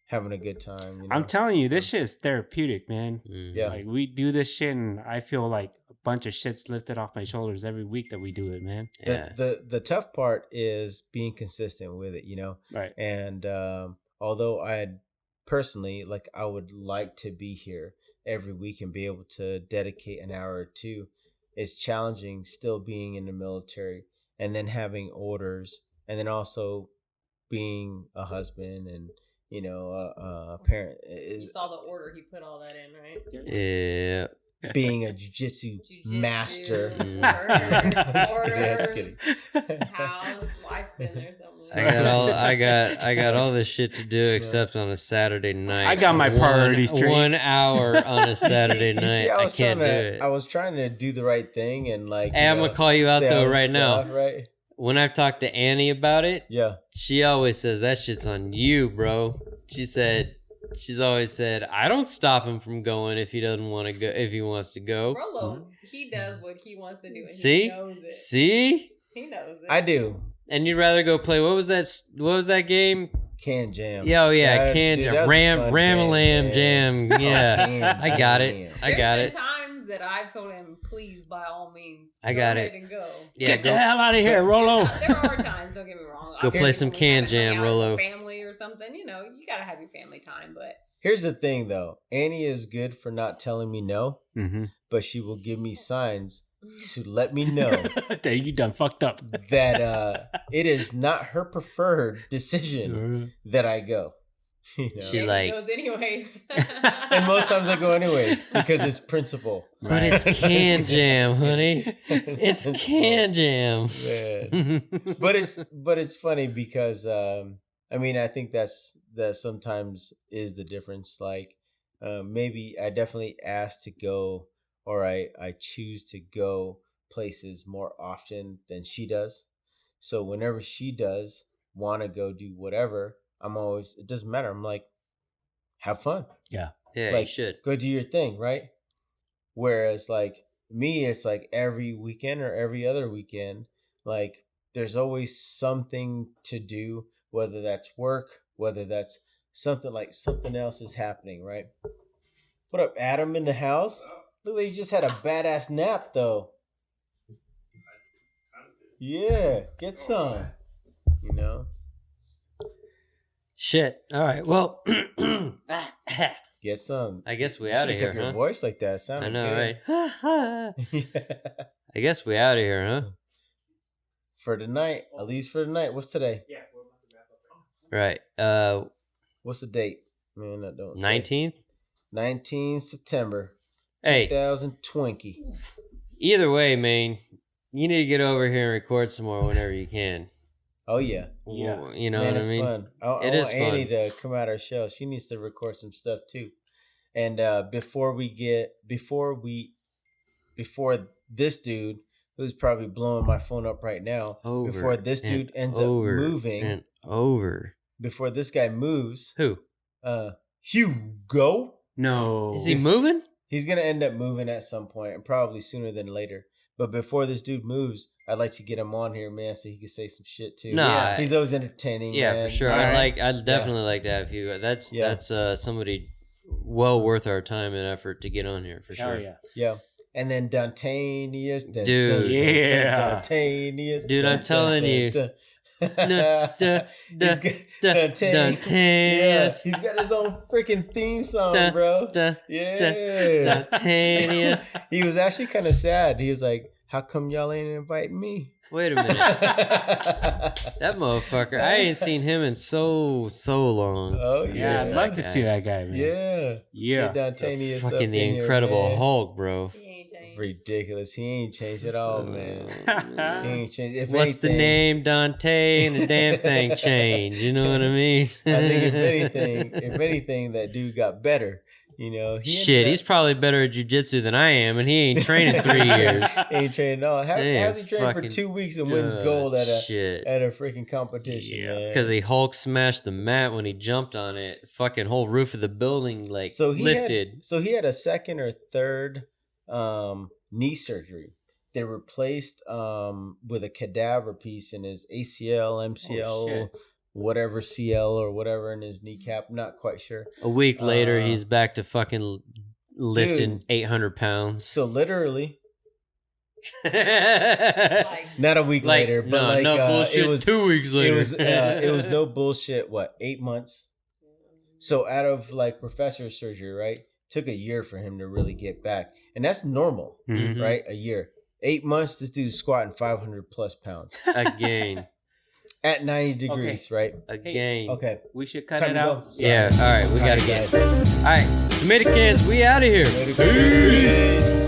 having a good time. You know? I'm telling you, this shit is therapeutic, man. Mm-hmm. Yeah, like we do this shit, and I feel like a bunch of shit's lifted off my shoulders every week that we do it, man. Yeah. The tough part is being consistent with it, you know. Right. And although I personally I would like to be here every week and be able to dedicate an hour or two, it's challenging still being in the military and then having orders and then also being a husband and a parent. You saw the order he put all that in, right? Yeah. Being a jiu-jitsu master. Orders, I'm just kidding. House, wife's in there somewhere. I got all this shit to do except on a Saturday night. I got my priorities straight. 1 hour on a Saturday night. I can't do it. I was trying to do the right thing and Hey, I'm gonna call you out though right now. Right? When I've talked to Annie about it, yeah, she always says that shit's on you, bro. She said She's always said, "I don't stop him from going if he doesn't want to go. If he wants to go." Rolo, he does what he wants to do, and See, he knows it. see, He knows it. I do. and you'd rather go play. What was that? What was that game? Can Jam. Yeah, oh yeah, That- Can dude, Jam. that's a fun Ram-a-lam game, jam. man. Yeah, Can I got it. Jam. I got There's it. been times that I've told him, please, by all means, I go got ahead it. and go. Yeah, Get the don't- hell out of here, Rolo. There are times, don't get me wrong. Go play obviously, some when we Can haven't hung Jam, out as a Rolo. family or something, you know, you gotta have your family time. But Here's the thing, though. Annie is good for not telling me no, Mm-hmm. but she will give me signs to let me know There, you done fucked up. that it is not her preferred decision that I go. You know? She Danny like- goes anyways. And most times I go anyways because it's principle. But it's Can Jam, honey. It's Can Jam. Man. But it's funny because I mean, I think that sometimes is the difference. Like maybe I definitely ask to go, or I choose to go places more often than she does. So whenever she does want to go do whatever, I'm always, it doesn't matter. I'm like, have fun. Yeah, Like, you should. Go do your thing, right? Whereas like me, it's like every weekend or every other weekend, like there's always something to do, whether that's work, whether that's something else is happening, right? What up, Adam in the house? Look like you just had a badass nap though. Yeah, get some. You know? Shit. All right. Well, Get some. I guess we You out of should've here, kept your huh? voice like that. It I sounded know, good. right? Yeah. I guess we out of here, huh? For tonight, at least for tonight. What's today? Right. What's the date? Man, that don't say. 19th. 19 September Hey. 2020. Either way, man, you need to get over here and record some more whenever you can. Oh yeah, Yeah. You know man, what it's I mean? fun. I It is want Annie fun. to come out her shell. She needs to record some stuff too. And before this dude, who's probably blowing my phone up right now, Over before this and dude ends up over moving, and over. before this guy moves, Who Hugo, No. is he moving? he's gonna end up moving at some point, and probably sooner than later. But before this dude moves, I'd like to get him on here, man, so he can say some shit too. Nah, He's always entertaining. Yeah, man. for sure. Alright. I'd definitely like to have Hugo. That's Yeah. somebody well worth our time and effort to get on here for sure. Oh, yeah. Yeah. And then Dantanius. Dude. Yeah. Dantanius. Dude, I'm telling you. He's got, Dantanius. Yeah, he's got his own freaking theme song, bro. Yeah. Dantanius. He was actually kind of sad. He was like, how come y'all ain't invite me? Wait a minute. That motherfucker. I ain't seen him in so long. Oh, Yeah, yeah. I'd like to see that guy, man. Yeah. Yeah. Get Dantanius up Fucking in the here, Incredible man. Hulk, bro. he ain't changed. Ridiculous. He ain't changed at all, man. He ain't changed. If What's the anything, name? Dante, and the damn thing changed. You know what I mean? I think if anything, that dude got better. You know, Shit, he's probably better at jujitsu than I am, and he ain't trained in 3 years. He ain't trained at all. How's he trained for fucking 2 weeks and wins gold at shit. a freaking competition? Yeah. man? Because he Hulk smashed the mat when he jumped on it. Fucking whole roof of the building lifted. So he had a second or third knee surgery. They replaced with a cadaver piece in his ACL, MCL, Oh, shit. whatever CL or whatever in his kneecap. Not quite sure. A week later, he's back to fucking lifting Dude. 800 pounds. So literally, Like, not a week later, but no bullshit. it was 2 weeks later. it was no bullshit. What, 8 months? So out of like professor surgery, right? Took a year for him to really get back, and that's normal, Mhm. right? A year, 8 months. This dude's squatting 500 plus pounds Again. at 90 degrees, right? Again. Okay, We should cut time it to out. go. Sorry. Yeah, all right, we All got to right, get. guys. All right, Tomato Cans, we out of here. Later, guys. Peace.